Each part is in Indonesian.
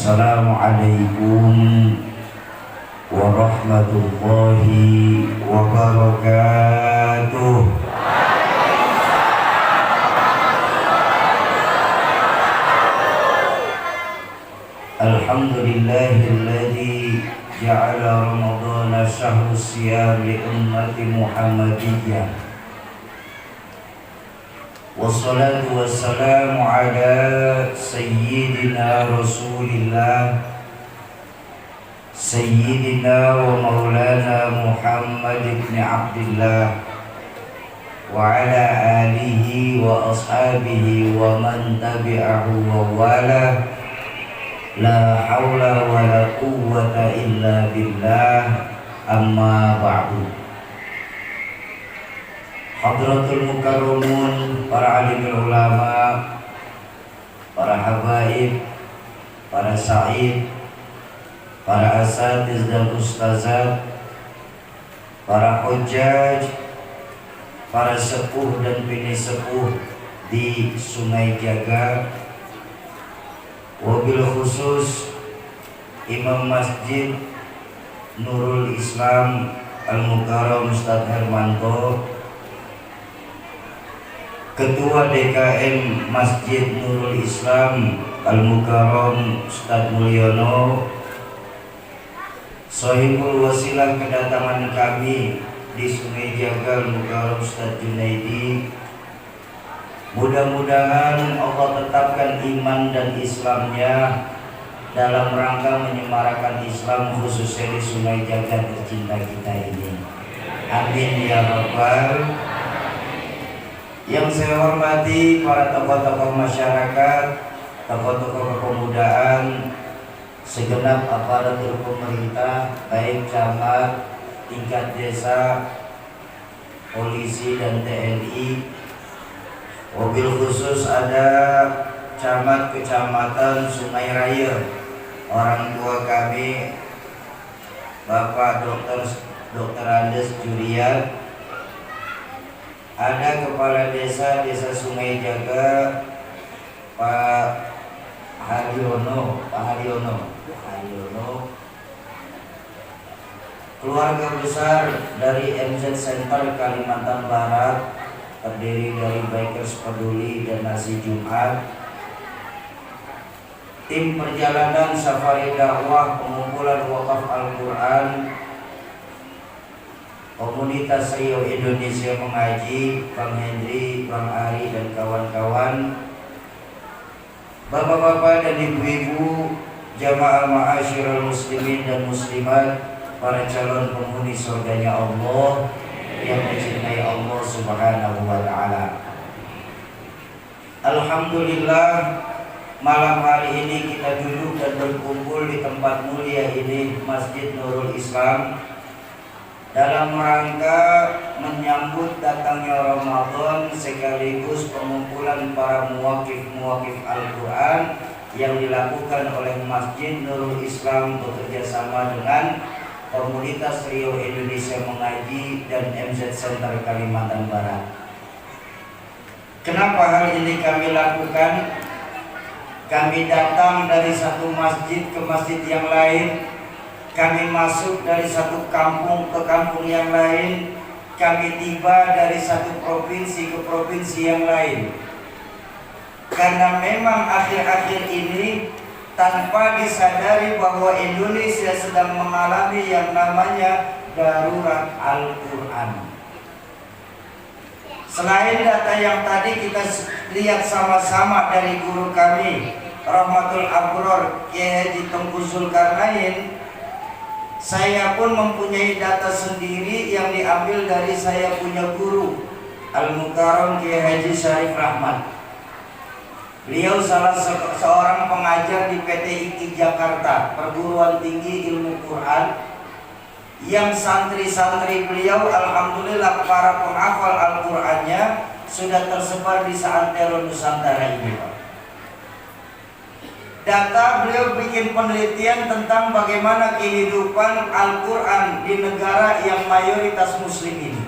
Assalamualaikum warahmatullahi wabarakatuh. Alhamdulillahilladzi ja'ala Ramadhana syahru siyam li ummati Muhammadiyah. Wassalatu wassalamu ala sayyidina Rasulillah Sayyidina wa maulana Muhammad ibn Abdillah wa ala alihi wa ashabihi wa man tabi'ahu wa wala. La hawla wa la quwwata illa billah, amma ba'du. Hadratul mukarramun, para alimul ulama, para habaib, para sa'id, para asatiz dan ustazat, para hujjaj, para sepuh dan bini sepuh di Sungai Jaga, wabil khusus Imam Masjid Nurul Islam Al-Mukarram Ustadz Hermanto, Ketua DKM Masjid Nurul Islam Al-Mukarram Ustadz Mulyono, Sohibul wasilah kedatangan kami di Sungai Jaga Al-Mukarram Ustadz Junaidi. Mudah-mudahan Allah tetapkan iman dan Islamnya dalam rangka menyemarakan Islam, khususnya di Sungai Jaga tercinta kita ini. Amin ya rabbal. Yang saya hormati para tokoh-tokoh masyarakat, tokoh-tokoh kepemudaan, segenap aparatur pemerintah, baik camat, tingkat desa, polisi dan TNI. Mobil khusus ada camat kecamatan Sungai Raya, orang tua kami Bapak Dr. Andes Juriat. Ada kepala desa Sungai Jaga Pak Haryono, keluarga besar dari MZ Center Kalimantan Barat, terdiri dari Bikers Peduli dan Nasi Jumat, tim perjalanan safari dakwah pengumpulan wakaf Al-Quran, komunitas Rio Indonesia Mengaji, Bang Hendri, Bang Ari dan kawan-kawan, bapak-bapak dan ibu-ibu, jamaah ma'asyiral muslimin dan muslimat, para calon penghuni surganya Allah yang mencintai Allah Subhanahu wa ta'ala. Alhamdulillah, malam hari ini kita duduk dan berkumpul di tempat mulia ini, Masjid Nurul Islam, dalam rangka menyambut datangnya Ramadan sekaligus pengumpulan para muwakif Al-Quran yang dilakukan oleh Masjid Nurul Islam bekerjasama dengan komunitas Rio Indonesia Mengaji dan MZ Center Kalimantan Barat. Kenapa hal ini kami lakukan? Kami datang dari satu masjid ke masjid yang lain, kami masuk dari satu kampung ke kampung yang lain, kami tiba dari satu provinsi ke provinsi yang lain. Karena memang akhir-akhir ini tanpa disadari bahwa Indonesia sedang mengalami yang namanya darurat Al-Quran. Selain data yang tadi kita lihat sama-sama dari guru kami Rahmatul Abror Kiai Haji Tengku Zulkarnain, saya pun mempunyai data sendiri yang diambil dari saya punya guru Al-Mukarram Kiai Haji Syarif Rahmat. Beliau salah seorang pengajar di PT IKI Jakarta, perguruan tinggi ilmu Quran, yang santri-santri beliau alhamdulillah para penghafal Al-Qurannya sudah tersebar di seantero Nusantara ini, Pak. Data beliau bikin penelitian tentang bagaimana kehidupan Al-Quran di negara yang mayoritas muslim ini.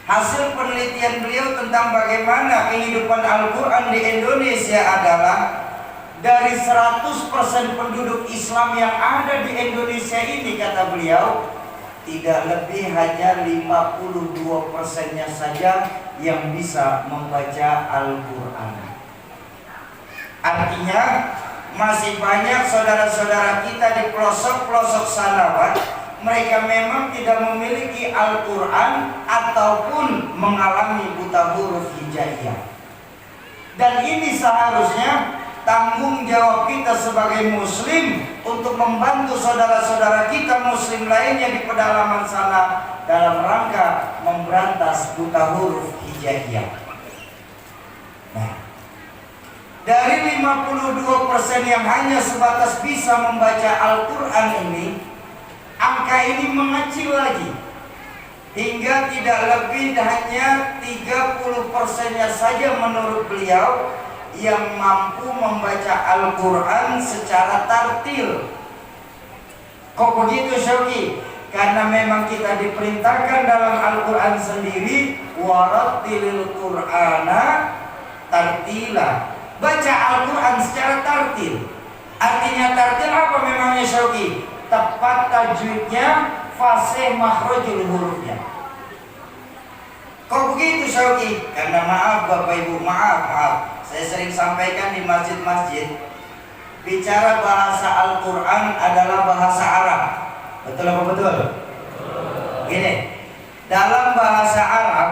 Hasil penelitian beliau tentang bagaimana kehidupan Al-Quran di Indonesia adalah dari 100% penduduk Islam yang ada di Indonesia ini, kata beliau, tidak lebih hanya 52%-nya saja yang bisa membaca Al-Quran. Artinya masih banyak saudara-saudara kita di pelosok-pelosok sana, Pak, mereka memang tidak memiliki Al-Quran ataupun mengalami buta huruf hijaiyah. Dan ini seharusnya tanggung jawab kita sebagai muslim untuk membantu saudara-saudara kita muslim lainnya di pedalaman sana dalam rangka memberantas buta huruf hijaiyah. Nah, dari 52% yang hanya sebatas bisa membaca Al-Quran ini, angka ini mengecil lagi hingga tidak lebih hanya 30%-nya saja menurut beliau yang mampu membaca Al-Quran secara tartil. Kok begitu, Syauqi? Karena memang kita diperintahkan dalam Al-Quran sendiri, warattilil Qur'ana tartila, baca Al-Quran secara tartil. Artinya tartil apa memangnya, Syauqi? Tepat tajwidnya, fasih makhrajul hurufnya. Kok begitu, Syauqi? Karena maaf Bapak Ibu, maaf, saya sering sampaikan di masjid-masjid, bicara bahasa Al-Quran adalah bahasa Arab. Betul apa betul? Gini, dalam bahasa Arab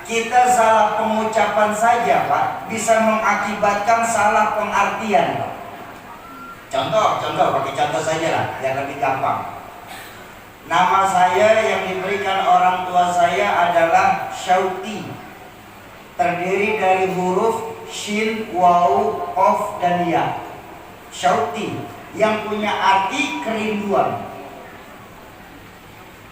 kita salah pengucapan saja, Pak, bisa mengakibatkan salah pengartian, Pak. Contoh, pakai contoh saja lah, biar lebih gampang. Nama saya yang diberikan orang tua saya adalah Syauqi, terdiri dari huruf shin, waw, qaf, dan ya. Syauqi yang punya arti kerinduan.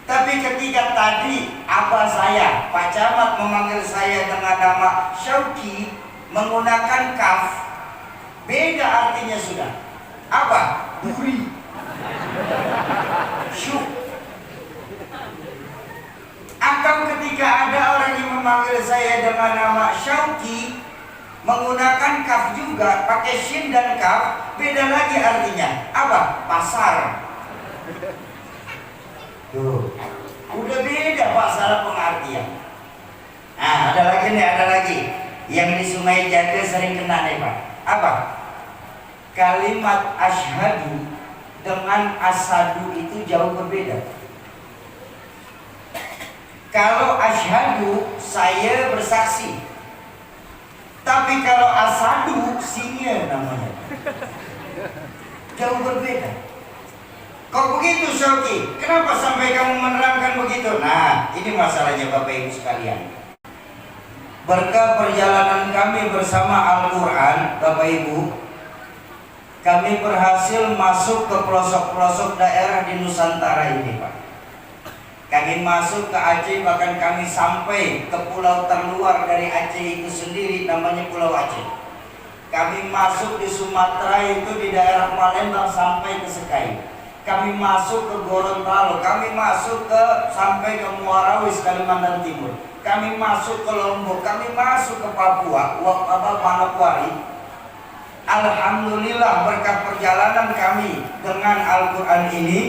Tapi ketika tadi abah saya, Pak Camat, memanggil saya dengan nama Syauqi menggunakan kaf, beda artinya sudah. Apa? Duri, syuk. Atau ketika ada orang yang memanggil saya dengan nama Syauqi menggunakan kaf juga, pakai shin dan kaf, beda lagi artinya. Apa? Pasar. Tuh, udah beda, Pak, salah pengertian. Nah, ada lagi yang di Sungai Jaga sering kena nih, Pak. Apa? Kalimat asyhadu dengan asadu itu jauh berbeda. Kalau asyhadu, saya bersaksi. Tapi kalau asadu, singa namanya. Jauh berbeda. Kok begitu, Syauqi? Kenapa sampai kamu menerangkan begitu? Nah, ini masalahnya Bapak Ibu sekalian. Berkat perjalanan kami bersama Al-Quran, Bapak Ibu, kami berhasil masuk ke pelosok-pelosok daerah di Nusantara ini, Pak. Kami masuk ke Aceh, bahkan kami sampai ke pulau terluar dari Aceh itu sendiri, namanya Pulau Aceh. Kami masuk di Sumatera itu di daerah Palembang sampai ke Sekai. Kami masuk ke Gorontalo, kami masuk ke sampai ke Muarawis, Kalimantan Timur. Kami masuk ke Lombok, kami masuk ke Papua, Manokwari. Alhamdulillah berkat perjalanan kami dengan Al-Quran ini,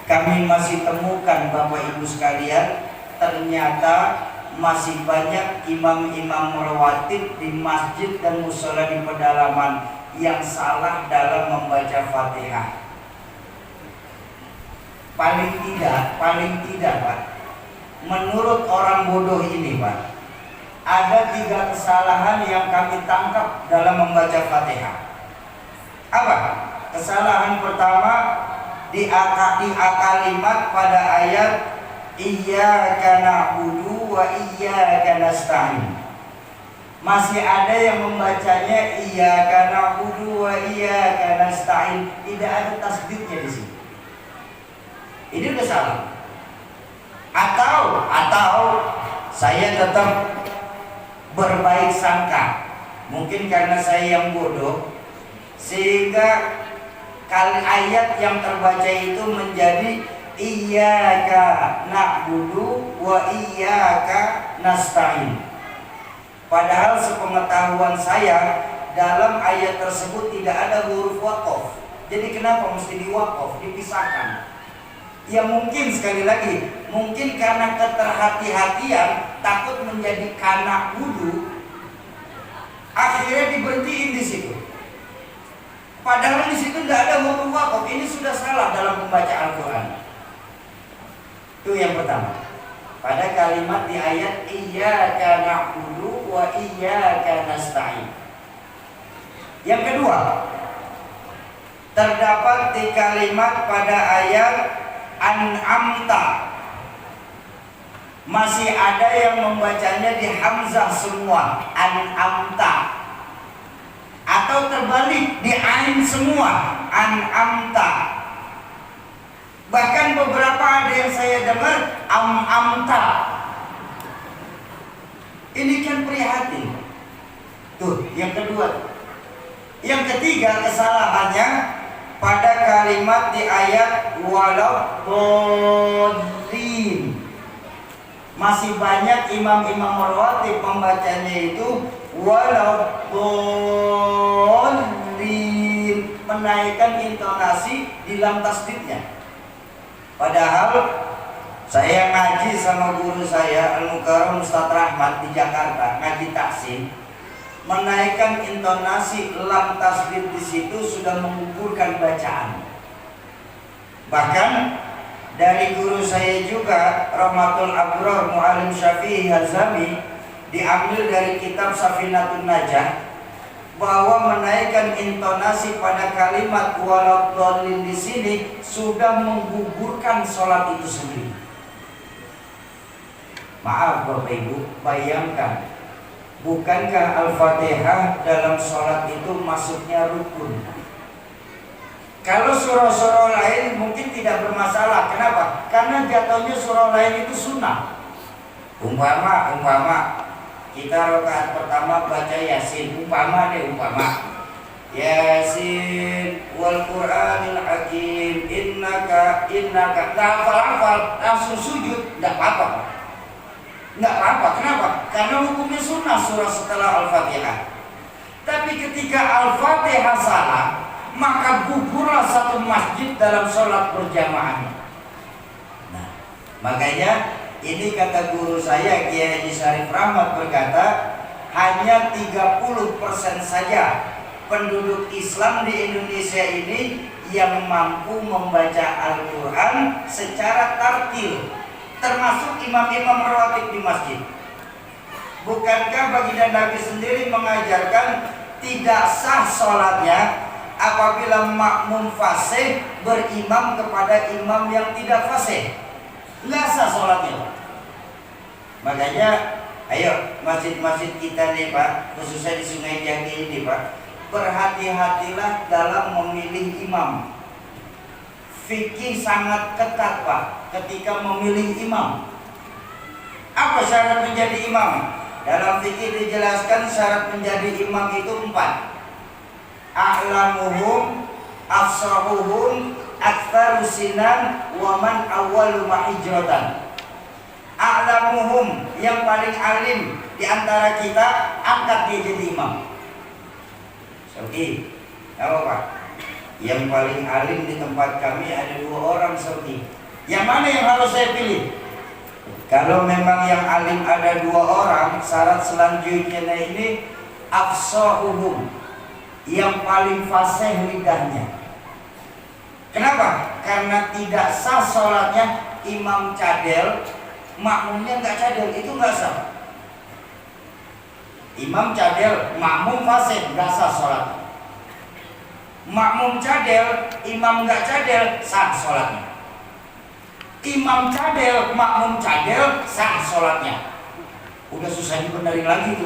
kami masih temukan Bapak Ibu sekalian, ternyata masih banyak imam-imam rawatib di masjid dan mushola di pedalaman yang salah dalam membaca Fatihah. Paling tidak, Pak, menurut orang bodoh ini, Pak, ada 3 kesalahan yang kami tangkap dalam membaca Fatihah. Apa? Kesalahan pertama, di kalimat pada ayat iyyaka na'budu wa iyyaka nasta'in. Masih ada yang membacanya iyyaka na'budu wa iyyaka nasta'in, tidak ada tasdidnya di sini. Ini udah salah. Atau saya tetap berbaik sangka, mungkin karena saya yang bodoh, sehingga ayat yang terbaca itu menjadi iyyaka na'budu wa iyyaka nasta'in. Padahal sepengetahuan saya, dalam ayat tersebut tidak ada huruf waqaf. Jadi kenapa mesti diwaqaf, dipisahkan? Ya mungkin sekali lagi, mungkin karena keterhati-hatian, takut menjadi kana wudu, akhirnya diberhentiin di situ. Padahal di situ tidak ada huruf waqaf. Ini sudah salah dalam membaca Al-Quran. Itu yang pertama. Pada kalimat di ayat iyyaka na'budu wa iyyaka nasta'in. Yang kedua, terdapat di kalimat pada ayat an'amta, masih ada yang membacanya di hamzah semua, an'amta, atau terbalik di ain semua, an'amta. Bahkan beberapa ada yang saya dengar amta. Ini kan prihatin. Tuh, yang kedua. Yang ketiga kesalahannya pada kalimat di ayat waladdallin. Masih banyak imam-imam rawatib membacanya itu waladdallin, menaikkan intonasi di lam tasdidnya. Padahal saya ngaji sama guru saya Al-Mukarram Ustaz Rahmat di Jakarta, ngaji taksim, menaikkan intonasi lam tasdid di situ sudah menggugurkan bacaan. Bahkan dari guru saya juga Rahmatul Abror Mu'alim Syafi'i Hazami, diambil dari kitab Safinatun Najah, bahwa menaikkan intonasi pada kalimat waladdallin di sini sudah menggugurkan sholat itu sendiri. Maaf Bapak Ibu, bayangkan, bukankah Al-Fatihah dalam sholat itu masuknya rukun? Kalau surah-surah lain mungkin tidak bermasalah. Kenapa? Karena jatuhnya surah lain itu sunnah. Umpama kita rakaat pertama baca Yasin, umpama Yasin wal Qur'anil Hakim, innaka nggak hafal langsung sujud, nggak apa-apa. Kenapa? Karena hukumnya sunnah surah setelah Al-Fatihah. Tapi ketika Al-Fatihah salah, maka gugurlah satu masjid dalam sholat berjamaah. Nah, makanya ini kata guru saya Kiai Haji Syarif Rahmat berkata, hanya 30% saja penduduk Islam di Indonesia ini yang mampu membaca Al-Quran secara tartil, termasuk imam-imam rawatib di masjid. Bukankah baginda Nabi sendiri mengajarkan tidak sah sholatnya apabila makmum fasih berimam kepada imam yang tidak fasih? Nggak sah sholatnya. Makanya ayo masjid-masjid kita nih Pak, khususnya di Sungai Jati ini Pak, berhati-hatilah dalam memilih imam. Fikih sangat ketat Pak ketika memilih imam. Apa syarat menjadi imam? Dalam fikih dijelaskan syarat menjadi imam itu 4. A'lamuhum, afsahuhum, aktsaru sinan, wa man awwalu hijratan. A'lamuhum, yang paling alim di antara kita, angkat dia jadi imam. Soki, apa Pak? Yang paling alim di tempat kami ada 2 orang Soki. Yang mana yang harus saya pilih? Kalau memang yang alim ada 2 orang, syarat selanjutnya ini afsahuhum, yang paling fasih lidahnya. Kenapa? Karena tidak sah sholatnya imam cadel, makmumnya nggak cadel, itu nggak sah. Imam cadel, makmum fasih, nggak sah sholatnya. Makmum cadel, imam nggak cadel, sah sholatnya. Imam cadel, makmum cadel, sah sholatnya. Udah susah dibenerin lagi itu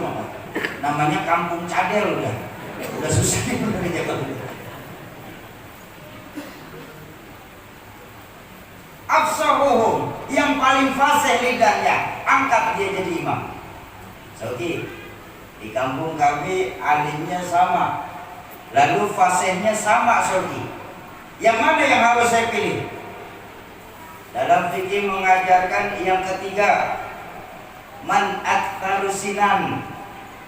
namanya kampung cadel udah susah dibenerin ya. Afsahuhum, yang paling fasih lidahnya, angkat dia jadi imam. Oke, di kampung kami alimnya sama, lalu fasihnya sama Soki. Yang mana yang harus saya pilih? Dalam fikih mengajarkan yang ketiga, man aktsaru sinan,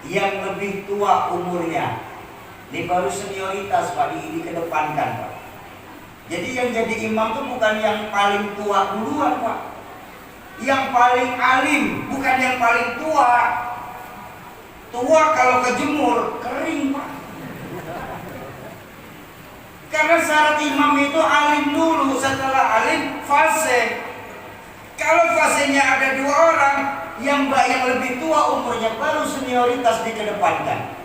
yang lebih tua umurnya. Ini baru senioritas Pak, dikedepankan Pak. Jadi yang jadi imam itu bukan yang paling tua duluan Pak, yang paling alim, bukan yang paling tua. Tua kalau kejemur kering Pak. Karena syarat imam itu alim dulu, setelah alim fase. Kalau fasenya ada 2 orang, yang lebih tua umurnya baru senioritas dikedepankan.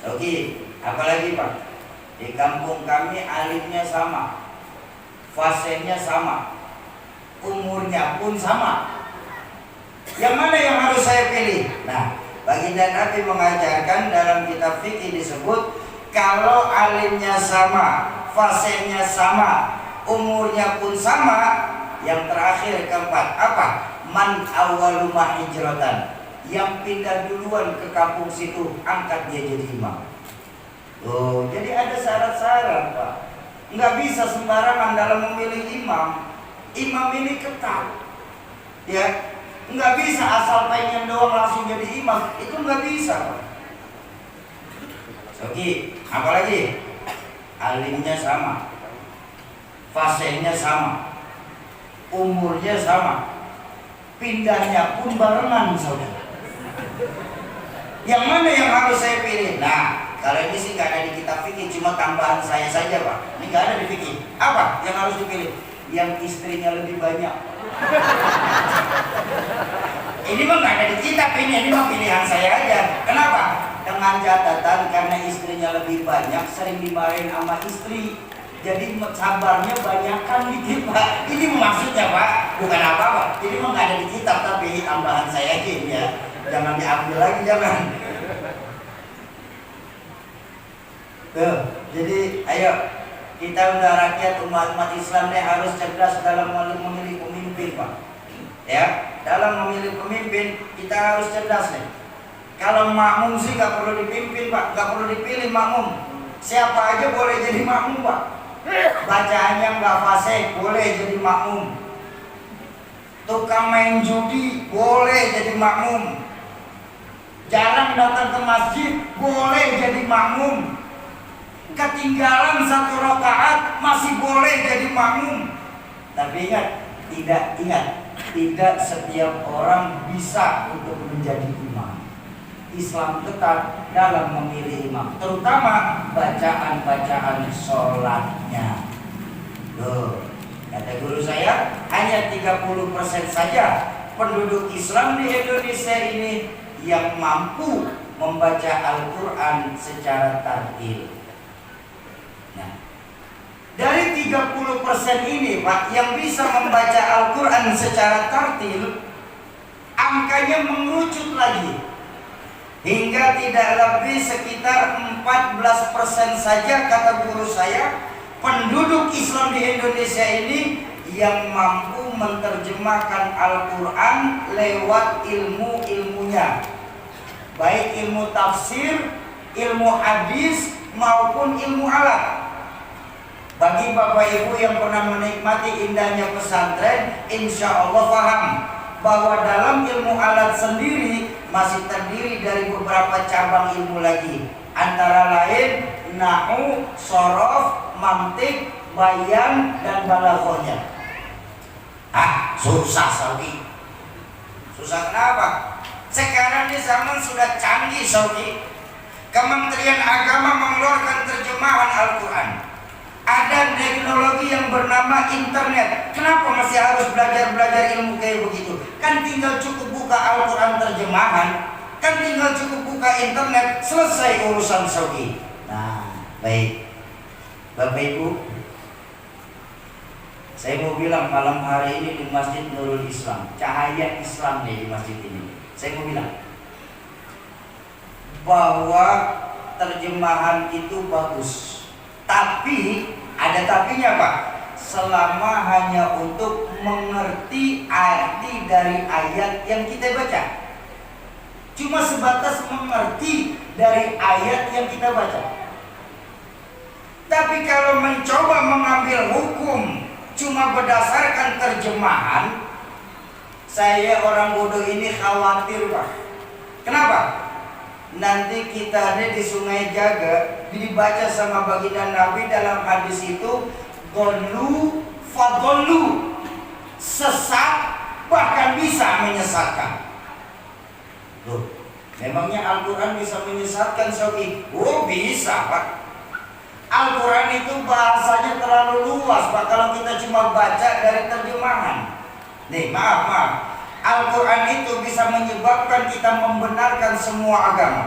Oke, apalagi Pak? Di kampung kami alimnya sama, fasenya sama, umurnya pun sama. Yang mana yang harus saya pilih? Nah, baginda Nabi mengajarkan dalam kitab fikih disebut kalau alimnya sama, fasenya sama, umurnya pun sama, yang terakhir keempat apa? Man awwalu hijratan, yang pindah duluan ke kampung situ, angkat dia jadi imam. Oh, jadi ada syarat-syarat Pak. Nggak bisa sembarangan dalam memilih imam. Imam ini ketat, ya. Nggak bisa asal pengen doang langsung jadi imam, itu nggak bisa Pak. Oke, apalagi alimnya sama, fasenya sama, umurnya sama, pindahnya pun barengan saudara. Yang mana yang harus saya pilih? Nah, kalau ini sih nggak ada di kitab fikih, cuma tambahan saya saja Pak. Ini nggak ada di fikih. Apa yang harus dipilih? Yang istrinya lebih banyak. Ini mah nggak ada di kitab ini mah pilihan saya aja. Kenapa? Dengan catatan karena istrinya lebih banyak, sering dimarahin sama istri. Jadi sabarnya banyakkan dikit Pak. Ini maksudnya Pak, bukan apa-apa. Ini mah nggak ada di kitab, tapi tambahan saya aja ya. Jangan diambil lagi, jangan. Tuh, jadi ayo kita udah rakyat umat Islam nih harus cerdas dalam memilih pemimpin Pak. Ya, dalam memilih pemimpin kita harus cerdas nih. Kalau makmum sih nggak perlu dipimpin Pak, nggak perlu dipilih makmum. Siapa aja boleh jadi makmum Pak. Bacaannya nggak fasih boleh jadi makmum. Tukang main judi boleh jadi makmum. Jarang datang ke masjid boleh jadi makmum. Ketinggalan 1 rakaat masih boleh jadi makmum. Tapi tidak setiap orang bisa untuk menjadi imam. Islam ketat dalam memilih imam, terutama bacaan-bacaan sholatnya. Loh, kata guru saya, hanya 30% saja penduduk Islam di Indonesia ini yang mampu membaca Al-Quran secara tartil. Nah, dari 30% ini Pak, yang bisa membaca Al-Quran secara tartil, angkanya mengerucut lagi hingga tidak lebih sekitar 14% saja, kata guru saya, penduduk Islam di Indonesia ini yang mampu menerjemahkan Al-Quran lewat ilmu-ilmunya, baik ilmu tafsir, ilmu hadis maupun ilmu alat. Bagi Bapak Ibu yang pernah menikmati indahnya pesantren, insya Allah paham bahwa dalam ilmu alat sendiri masih terdiri dari beberapa cabang ilmu lagi, antara lain nahwu, shorof, mantik, bayan, dan balaghahnya. Susah Saudi. Susah kenapa? Sekarang di zaman sudah canggih Saudi. Kementerian Agama mengeluarkan terjemahan Al-Quran. Ada teknologi yang bernama internet. Kenapa masih harus belajar ilmu kayak begitu? Kan tinggal cukup buka Al-Quran terjemahan, kan tinggal cukup buka internet, selesai urusan Saudi. Nah, baik Bapak Ibu, saya mau bilang malam hari ini di Masjid Nurul Islam, cahaya Islam nih di masjid ini. Saya mau bilang bahwa terjemahan itu bagus, tapi ada tapinya Pak, selama hanya untuk mengerti arti dari ayat yang kita baca. Cuma sebatas mengerti dari ayat yang kita baca. Tapi kalau mencoba mengambil hukum cuma berdasarkan terjemahan, saya orang bodoh ini khawatir Pak. Kenapa? nanti kita ada di Sungai Jaga, dibaca sama baginda Nabi dalam hadis itu, dolu fadolu, sesat bahkan bisa menyesatkan. Loh, memangnya Al-Quran bisa menyesatkan, Soki? Oh bisa, Pak. Al-Quran itu bahasanya terlalu luas, Pak, kalau kita cuma baca dari terjemahan. Nih, maaf. Al-Quran itu bisa menyebabkan kita membenarkan semua agama.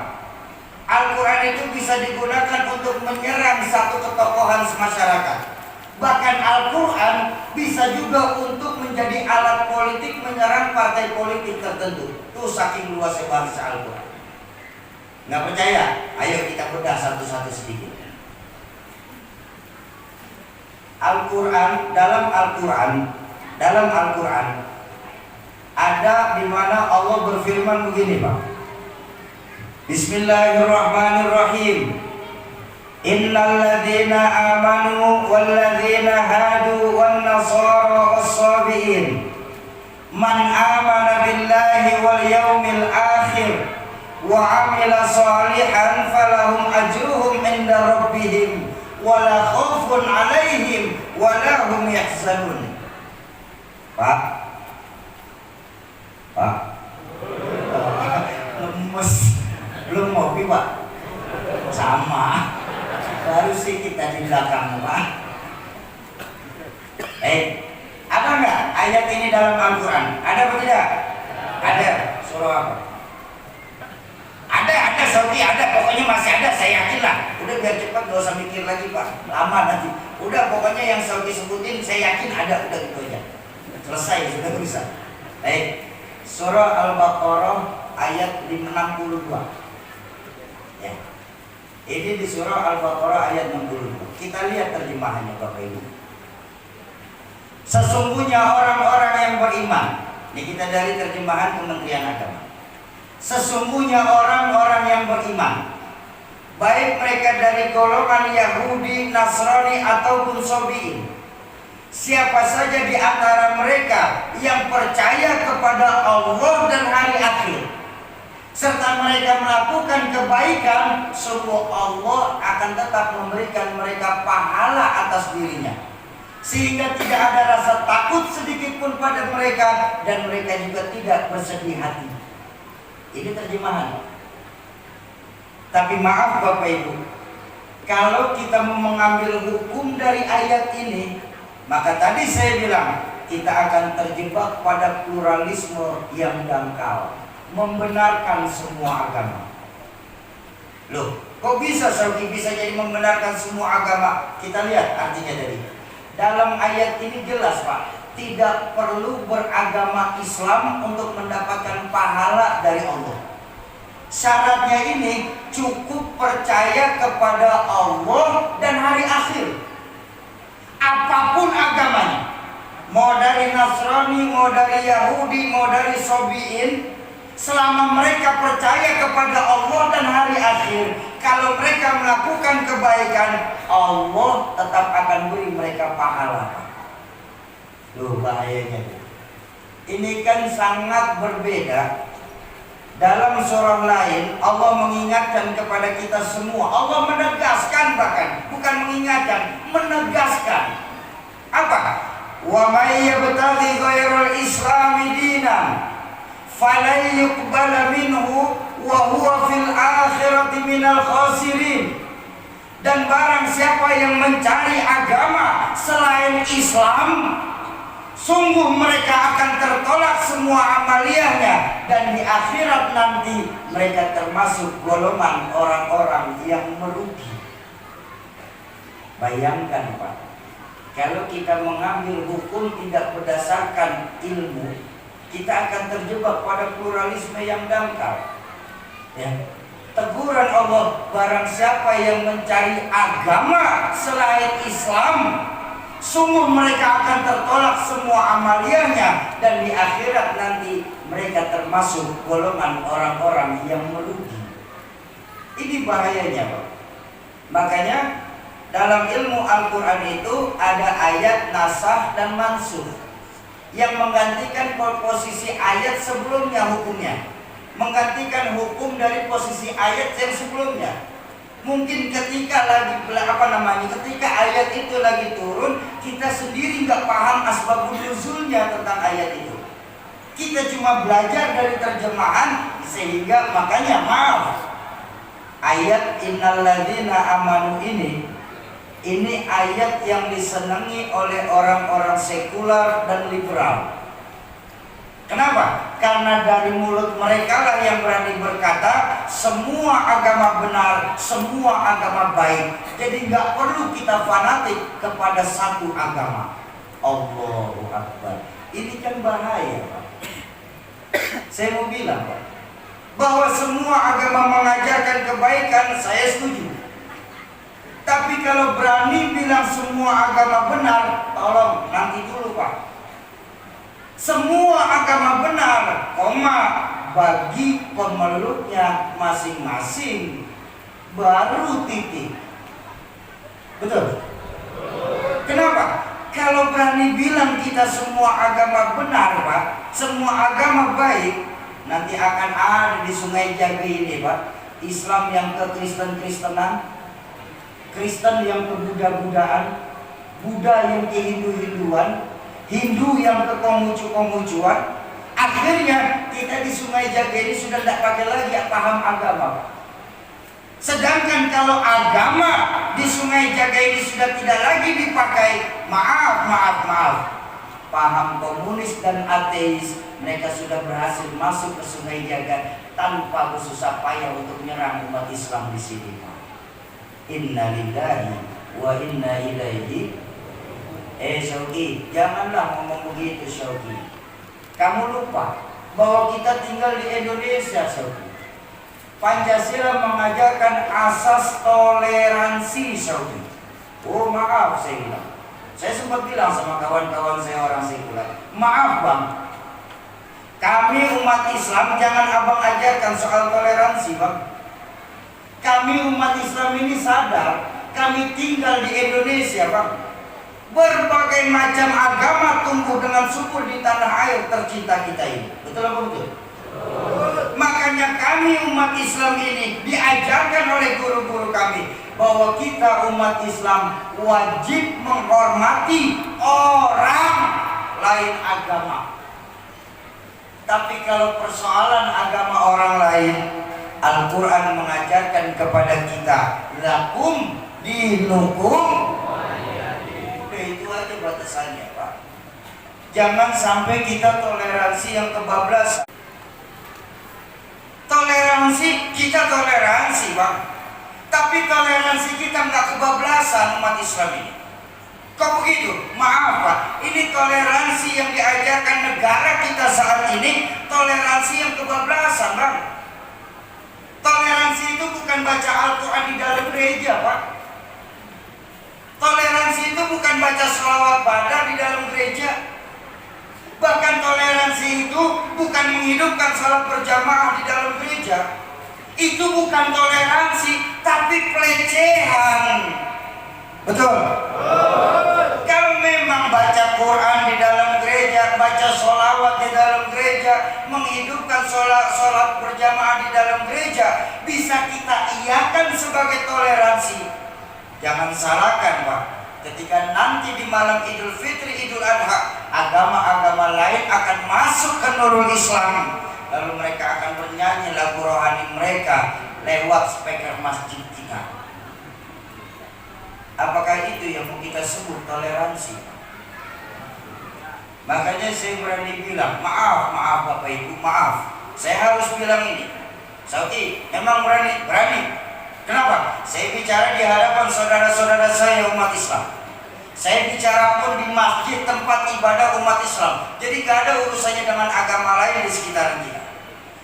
Al-Quran itu bisa digunakan untuk menyerang satu ketokohan masyarakat. Bahkan Al-Quran bisa juga untuk menjadi alat politik menyerang partai politik tertentu. Tuh saking luasnya bahasa Al-Quran. Nggak percaya? Ayo kita bedah satu-satu sedikit. Dalam Al-Quran ada di mana Allah berfirman begini, Pak. Bismillahirrahmanirrahim. Innal ladzina amanu wal ladzina hadu wan nasara was-sabiin man amana billahi wal yaumil akhir wa amila salihan falahum ajruhum inda rabbihim wala khaufun alaihim wala hum yahzanun. Pak, lemes, belum ngopi, Pak? Sama, baru sih kita di belakang, Pak. Ada nggak ayat ini dalam Al-Quran? Ada atau tidak? Ada. Surah apa? Ada, Sofi, ada. Pokoknya masih ada, saya yakin lah. Udah biar cepat, gak usah mikir lagi, Pak. Lama nanti. Udah, pokoknya yang Sofi sebutin, saya yakin ada. Udah gitu aja. Selesai, sudah bisa. Surah Al-Baqarah ayat 62. Ya. Ini di surah Al-Baqarah ayat 62. Kita lihat terjemahannya, Bapak Ibu. Sesungguhnya orang-orang yang beriman. Ini kita dari terjemahan Kementerian Agama. Sesungguhnya orang-orang yang beriman, baik mereka dari golongan Yahudi, Nasrani ataupun Sabiin, siapa saja di antara mereka yang percaya kepada Allah dan hari akhir, serta mereka melakukan kebaikan, sungguh Allah akan tetap memberikan mereka pahala atas dirinya, sehingga tidak ada rasa takut sedikit pun pada mereka, dan mereka juga tidak bersedih hati. Ini terjemahan. Tapi maaf Bapak Ibu, kalau kita mau mengambil hukum dari ayat ini, maka tadi saya bilang kita akan terjebak pada pluralisme yang dangkal, membenarkan semua agama. Loh, kok bisa Saudi bisa jadi membenarkan semua agama? Kita lihat artinya tadi. Dalam ayat ini jelas, Pak, tidak perlu beragama Islam untuk mendapatkan pahala dari Allah. Syaratnya ini cukup percaya kepada Allah dan hari akhir. Apapun agamanya, mau dari Nasrani, mau dari Yahudi, mau dari Sabiin, selama mereka percaya kepada Allah dan hari akhir, kalau mereka melakukan kebaikan, Allah tetap akan beri mereka pahala. Loh, bahayanya. Ini kan sangat berbeda. Dalam surah lain Allah mengingatkan kepada kita semua. Allah menegaskan, bahkan bukan mengingatkan, menegaskan. Apa? Wa may yabtaghi ghairal islami dinan falan yuqbala minhu wa huwa fil akhirati minal khasirin. Dan barang siapa yang mencari agama selain Islam, sungguh mereka akan tertolak semua amaliyahnya, dan di akhirat nanti mereka termasuk golongan orang-orang yang merugi. Bayangkan, Pak, kalau kita mengambil hukum tidak berdasarkan ilmu, kita akan terjebak pada pluralisme yang dangkal. Ya. Teguran Allah, barang siapa yang mencari agama selain Islam, sungguh mereka akan tertolak semua amaliyahnya, dan di akhirat nanti mereka termasuk golongan orang-orang yang merugi. Ini bahayanya, Pak. Makanya dalam ilmu Al-Quran itu ada ayat nasakh dan mansukh yang menggantikan posisi ayat sebelumnya hukumnya. menggantikan hukum dari posisi ayat yang sebelumnya. Mungkin ketika ketika ayat itu lagi turun, kita sendiri nggak paham asbabun nuzulnya tentang ayat itu. Kita cuma belajar dari terjemahan, sehingga makanya maaf, ayat innalladzina amanu ini ayat yang disenangi oleh orang-orang sekular dan liberal. Kenapa? Karena dari mulut mereka lah yang berani berkata semua agama benar, semua agama baik. Jadi nggak perlu kita fanatik kepada satu agama. Allahu Akbar. Ini kan bahaya, Pak. Saya mau bilang, Pak, bahwa semua agama mengajarkan kebaikan, saya setuju. Tapi kalau berani bilang semua agama benar, tolong nanti dulu, Pak. Semua agama benar, bagi pemeluknya masing-masing, baru titik. Betul? Kenapa? Kalau berani bilang kita semua agama benar, Pak, semua agama baik, nanti akan ada di Sungai Jagi ini, Pak, Islam yang ke Kristen-Kristenan, Kristen yang ke Buddha-Buddhaan, Buddha yang ke Hindu-Hinduan, Hindu yang ke Konghucu-Konghucuan. Akhirnya kita di Sungai Jaga ini sudah tidak pakai lagi paham agama. Sedangkan kalau agama di Sungai Jaga ini sudah tidak lagi dipakai, maaf, paham komunis dan ateis, mereka sudah berhasil masuk ke Sungai Jaga tanpa bersusah payah untuk menyerang umat Islam di sini. Inna lillahi wa inna ilaihi. Syauqi, janganlah ngomong begitu, Syauqi. Kamu lupa bahwa kita tinggal di Indonesia, Syauqi. Pancasila mengajarkan asas toleransi, Syauqi. Oh maaf, saya bilang. Saya sempat bilang sama kawan-kawan saya orang sekuler, maaf bang, kami umat Islam jangan abang ajarkan soal toleransi, bang. Kami umat Islam ini sadar, kami tinggal di Indonesia, bang. Berbagai macam agama tumbuh dengan subur di tanah air tercinta kita ini. Betul apa betul? Makanya kami umat Islam ini diajarkan oleh guru-guru kami bahwa kita umat Islam wajib menghormati orang lain agama. Tapi kalau persoalan agama orang lain, Al-Quran mengajarkan kepada kita, lakum dinukum. Itu aja batasannya, Pak. Jangan sampai kita toleransi yang kebablasan. Kita toleransi, Bang. Tapi toleransi kita nggak kebablasan umat Islam ini. Kok begitu? Maaf, Pak. Ini toleransi yang diajarkan negara kita saat ini, toleransi yang kebablasan, Bang. Toleransi itu bukan baca Al-Quran di dalam gereja, Pak. Toleransi itu bukan baca sholawat badar di dalam gereja. Bahkan toleransi itu bukan menghidupkan salat berjamaah di dalam gereja. Itu bukan toleransi, tapi pelecehan. Betul? Kalau memang baca Quran di dalam gereja, baca sholawat di dalam gereja, menghidupkan sholat berjamaah di dalam gereja, bisa kita iakan sebagai toleransi. Jangan salahkan, Pak. Ketika nanti di malam Idul Fitri, Idul Adha, agama-agama lain akan masuk ke Nurul Islam. Lalu mereka akan bernyanyi lagu rohani mereka lewat speaker masjid kita. Apakah itu yang mau kita sebut toleransi? Makanya saya berani bilang, maaf Bapak Ibu, maaf. Saya harus bilang ini. Sauki, memang berani. Kenapa? Saya bicara di hadapan saudara-saudara saya umat Islam. Saya bicara pun di masjid tempat ibadah umat Islam. Jadi gak ada urusannya dengan agama lain di sekitaran kita.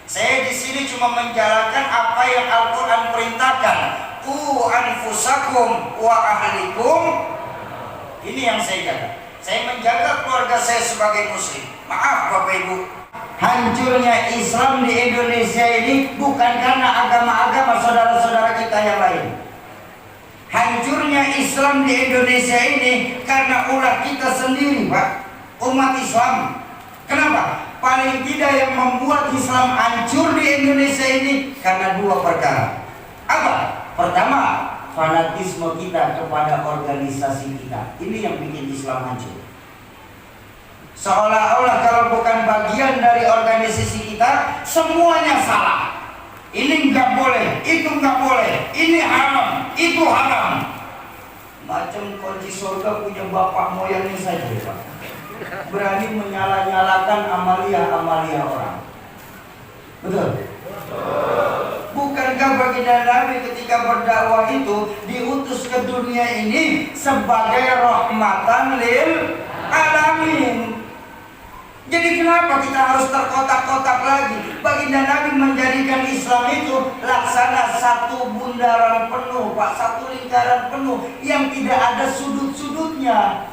Saya di sini cuma menjalankan apa yang Al-Quran perintahkan. Anfusakum wa ahlikum. Ini yang saya jaga. Saya menjaga keluarga saya sebagai muslim. Maaf Bapak Ibu, hancurnya Islam di Indonesia ini bukan karena agama-agama saudara-saudara kita yang lain. Hancurnya Islam di Indonesia ini karena ulah kita sendiri, Pak, umat Islam. Kenapa? paling tidak yang membuat Islam hancur di Indonesia ini karena dua perkara. Apa? Pertama, fanatisme kita kepada organisasi kita. Ini yang bikin Islam hancur. Seolah-olah kalau bukan bagian dari organisasi kita, semuanya salah. Ini nggak boleh, itu nggak boleh, ini haram, itu haram. Macam kunci surga punya bapak moyangnya saja, Pak. Berani menyala-nyalakan amalia-amalia orang. Betul? Bukankah baginda Nabi ketika berdakwah itu diutus ke dunia ini sebagai rahmatan lil alamin? Jadi kenapa kita harus terkotak-kotak lagi? Baginda Nabi menjadikan Islam itu laksana satu bundaran penuh, Pak, satu lingkaran penuh yang tidak ada sudut-sudutnya.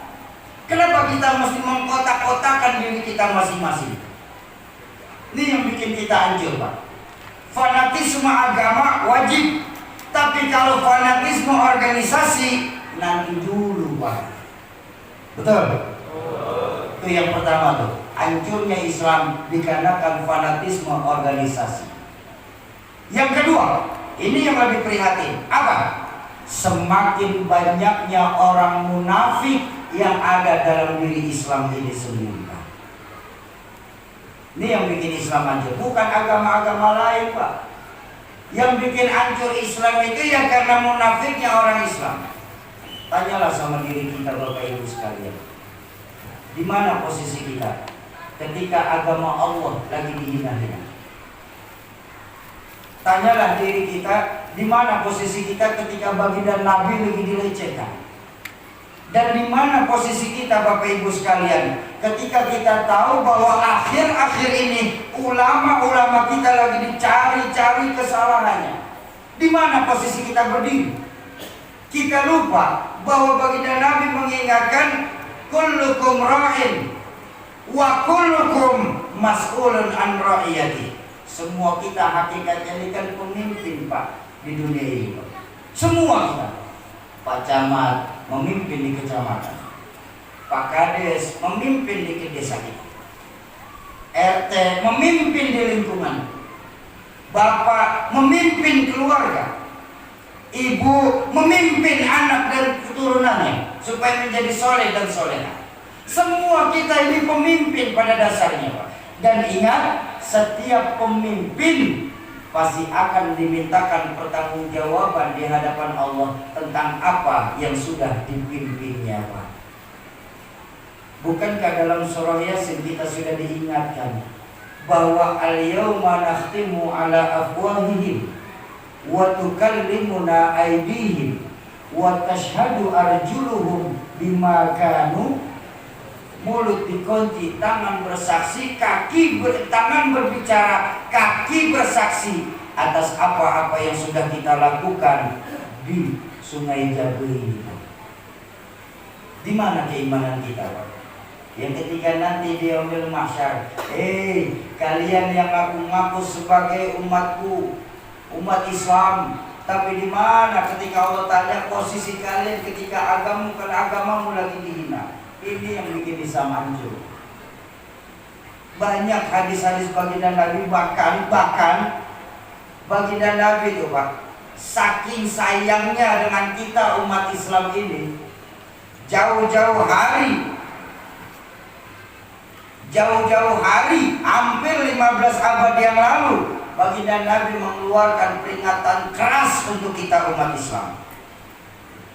Kenapa kita mesti mengkotak-kotakan diri kita masing-masing? Ini yang bikin kita hancur, Pak. Fanatisme agama wajib, tapi kalau fanatisme organisasi nanti dulu, Pak. Betul? Itu yang pertama tuh. Hancurnya Islam dikarenakan fanatisme organisasi. Yang kedua, ini yang lebih prihatin. Apa? Semakin banyaknya orang munafik yang ada dalam diri Islam ini sendiri. Ini yang bikin Islam hancur, bukan agama-agama lain, Pak. Yang bikin hancur Islam itu ya karena munafiknya orang Islam. Tanyalah sama diri kita, Bapak Ibu sekalian. Di mana posisi kita ketika agama Allah lagi dihina-hina? Tanyalah diri kita, di mana posisi kita ketika baginda Nabi lagi dilecehkan? Dan di mana posisi kita, Bapak Ibu sekalian, ketika kita tahu bahwa akhir-akhir ini ulama-ulama kita lagi dicari-cari kesalahannya? Di mana posisi kita berdiri? Kita lupa bahwa baginda Nabi mengingatkan, kullukum ra'in wa kullukum mas'ulun an ra'iyati. Semua kita hakikatnya ini kan pemimpin, Pak, di dunia ini, Pak. Semua kita. Pak Camat memimpin di kecamatan, Pak Kades memimpin di desa kita, RT memimpin di lingkungan, Bapak memimpin keluarga, Ibu memimpin anak dan keturunannya supaya menjadi soleh dan soleha. Semua kita ini pemimpin pada dasarnya, Pak. Dan ingat, setiap pemimpin pasti akan dimintakan pertanggungjawaban di hadapan Allah tentang apa yang sudah dipimpinnya, Pak. Bukankah dalam surah Yasin kita sudah diingatkan bahwa al-yawma nakhtimu ala afwahihim wa tukallimuna aydihim wa tashhadu arjuluhum bima kanu. Mulut dikunci, tangan bersaksi, tangan berbicara, kaki bersaksi atas apa-apa yang sudah kita lakukan di Sungai Jabu ini. Di mana keimanan kita, Pak? Yang ketika nanti di yaumil mahsyar, kalian yang ngaku-ngaku sebagai umatku, umat Islam, tapi di mana ketika Allah tanya posisi kalian ketika agamamu lagi dihina? Ini yang bikin Islam hancur. Banyak hadis-hadis baginda Nabi, bahkan baginda Nabi itu, Pak, saking sayangnya dengan kita umat Islam ini, jauh-jauh hari, hampir 15 abad yang lalu, baginda Nabi mengeluarkan peringatan keras untuk kita umat Islam.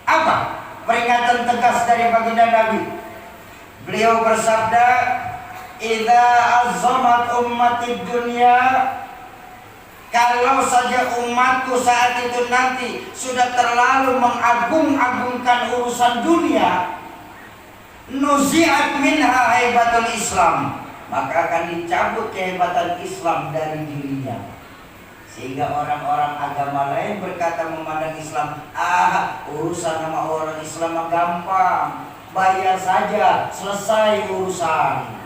Apa? Peringatan tegas dari baginda Nabi. Beliau bersabda, "Idza azzamat ummatid dunya," kalau saja umatku saat itu nanti sudah terlalu mengagung-agungkan urusan dunia, nuzi'at minha haibatul Islam, maka akan dicabut kehebatan Islam dari dirinya. Sehingga orang-orang agama lain berkata memandang Islam, urusan sama orang Islam gampang, bayar saja, selesai urusan.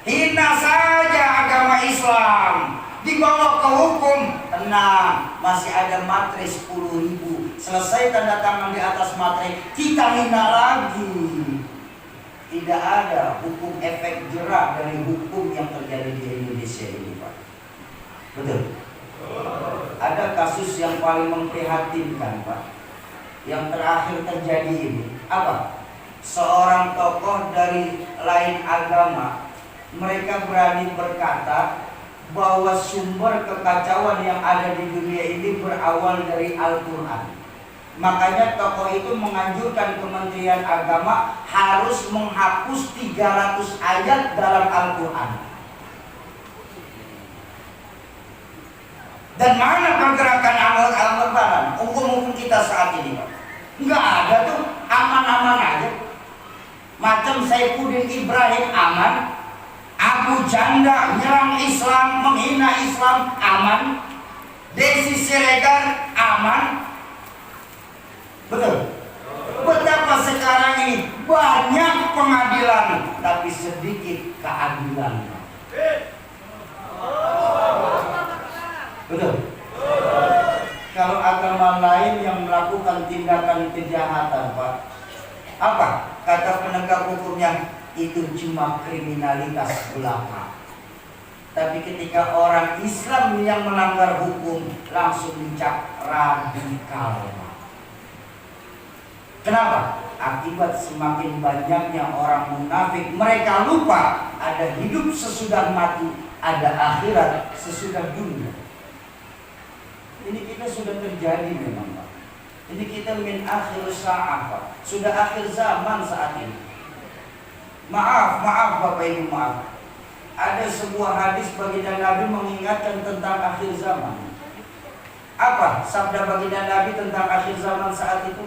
Hina saja agama Islam, dibawa ke hukum, tenang, masih ada materai 10.000, selesai tanda tangan di atas materai, kita hina lagi. Tidak ada hukum efek jerah dari hukum yang terjadi di Indonesia ini, Pak. Betul? Ada kasus yang paling memprihatinkan, Pak. Yang terakhir terjadi ini apa? Seorang tokoh dari lain agama, mereka berani berkata bahwa sumber kekacauan yang ada di dunia ini berawal dari Al-Quran. Makanya tokoh itu menganjurkan Kementerian Agama harus menghapus 300 ayat dalam Al-Quran. Dan mana pergerakan amal-amalan hukum-hukum kita saat ini, Pak? Nggak ada tuh, aman-aman aja. Macam Saifuddin Ibrahim aman, Abu Janda nyerang Islam, menghina Islam aman, Desi Siregar aman. Betul? Betapa sekarang ini banyak pengadilan tapi sedikit keadilan. Betul? Kalau agama lain yang melakukan tindakan kejahatan, Pak, apa kata penegak hukumnya? Itu cuma kriminalitas belaka. Tapi ketika orang Islam yang melanggar hukum langsung dicap radikal. Kenapa? Akibat semakin banyaknya orang munafik, mereka lupa ada hidup sesudah mati, ada akhirat sesudah dunia. Ini kita sudah terjadi memang, Pak. Ini kita min akhir sa'ah, Pak. Sudah akhir zaman saat ini. Maaf Bapak Ibu, maaf. Ada sebuah hadis baginda Nabi mengingatkan tentang akhir zaman. Apa sabda baginda Nabi tentang akhir zaman saat itu?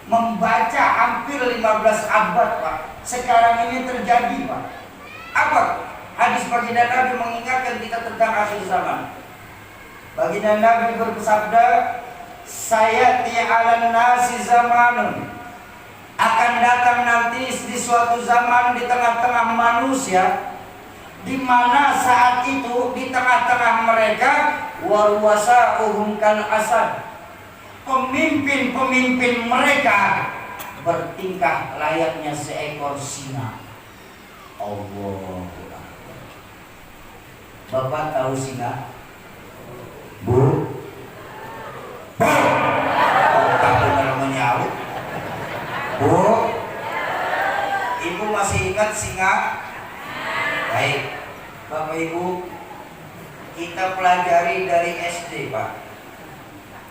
Membaca hampir 15 abad, Pak. Sekarang ini terjadi, Pak. Apa hadis baginda Nabi mengingatkan kita tentang akhir zaman? Baginda Nabi bersabda, "Sayati 'alan nasi zamanun." Akan datang nanti di suatu zaman di tengah-tengah manusia, di mana saat itu di tengah-tengah mereka warwasa'uhum kal asad. Pemimpin-pemimpin mereka bertingkah layaknya seekor singa. Allah. Bapak tahu singa? Bu? Kamu kalau menyaut? Bu? Ibu masih ingat singa? Baik, Bapak Ibu, kita pelajari dari SD, Pak.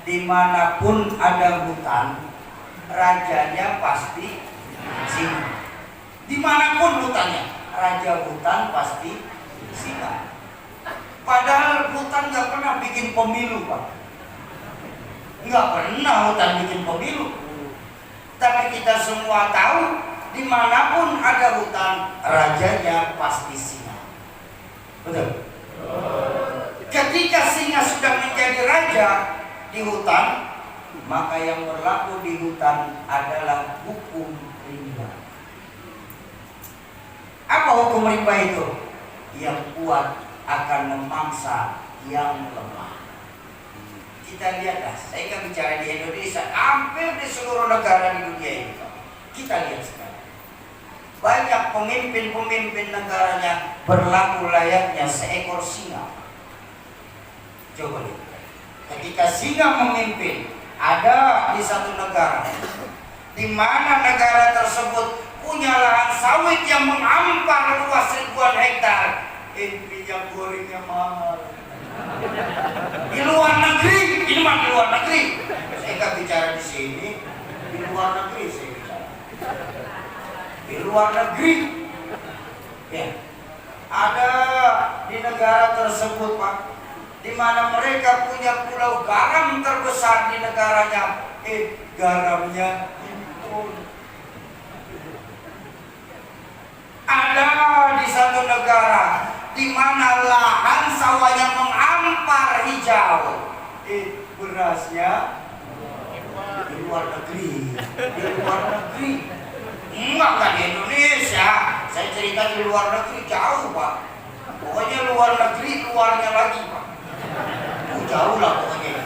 Dimanapun ada hutan, rajanya pasti singa. Dimanapun hutannya, raja hutan pasti singa. Padahal hutan nggak pernah bikin pemilu, Pak. Nggak pernah hutan bikin pemilu. Tapi kita semua tahu, dimanapun ada hutan, rajanya pasti singa. Betul? Ketika singa sudah menjadi raja di hutan, maka yang berlaku di hutan adalah hukum rimba. Apa hukum rimba itu? Yang kuat akan memangsa yang lemah. Kita lihatlah, saya kan bicara di Indonesia, hampir di seluruh negara di dunia ini. Kita lihat sekarang, banyak pemimpin-pemimpin negaranya berlaku layaknya seekor singa. Coba lihat. Ketika singa memimpin, ada di satu negara, di mana negara tersebut punya lahan sawit yang menghampar luas ribuan hektar, minyak gorengnya mahal. Di luar negeri, ini mah di luar negeri. Saya nggak bicara di sini, di luar negeri saya bicara. Di luar negeri, ya, ada di negara tersebut, Pak, di mana mereka punya pulau garam terbesar di negaranya, garamnya impor. Ada di satu negara di mana lahan sawahnya menghampar hijau, berasnya di luar negeri, di luar negeri. Enggak di Indonesia. Saya cerita di luar negeri jauh, Pak. Pokoknya luar negeri, luarnya lagi, Pak. Jauh lah pokoknya.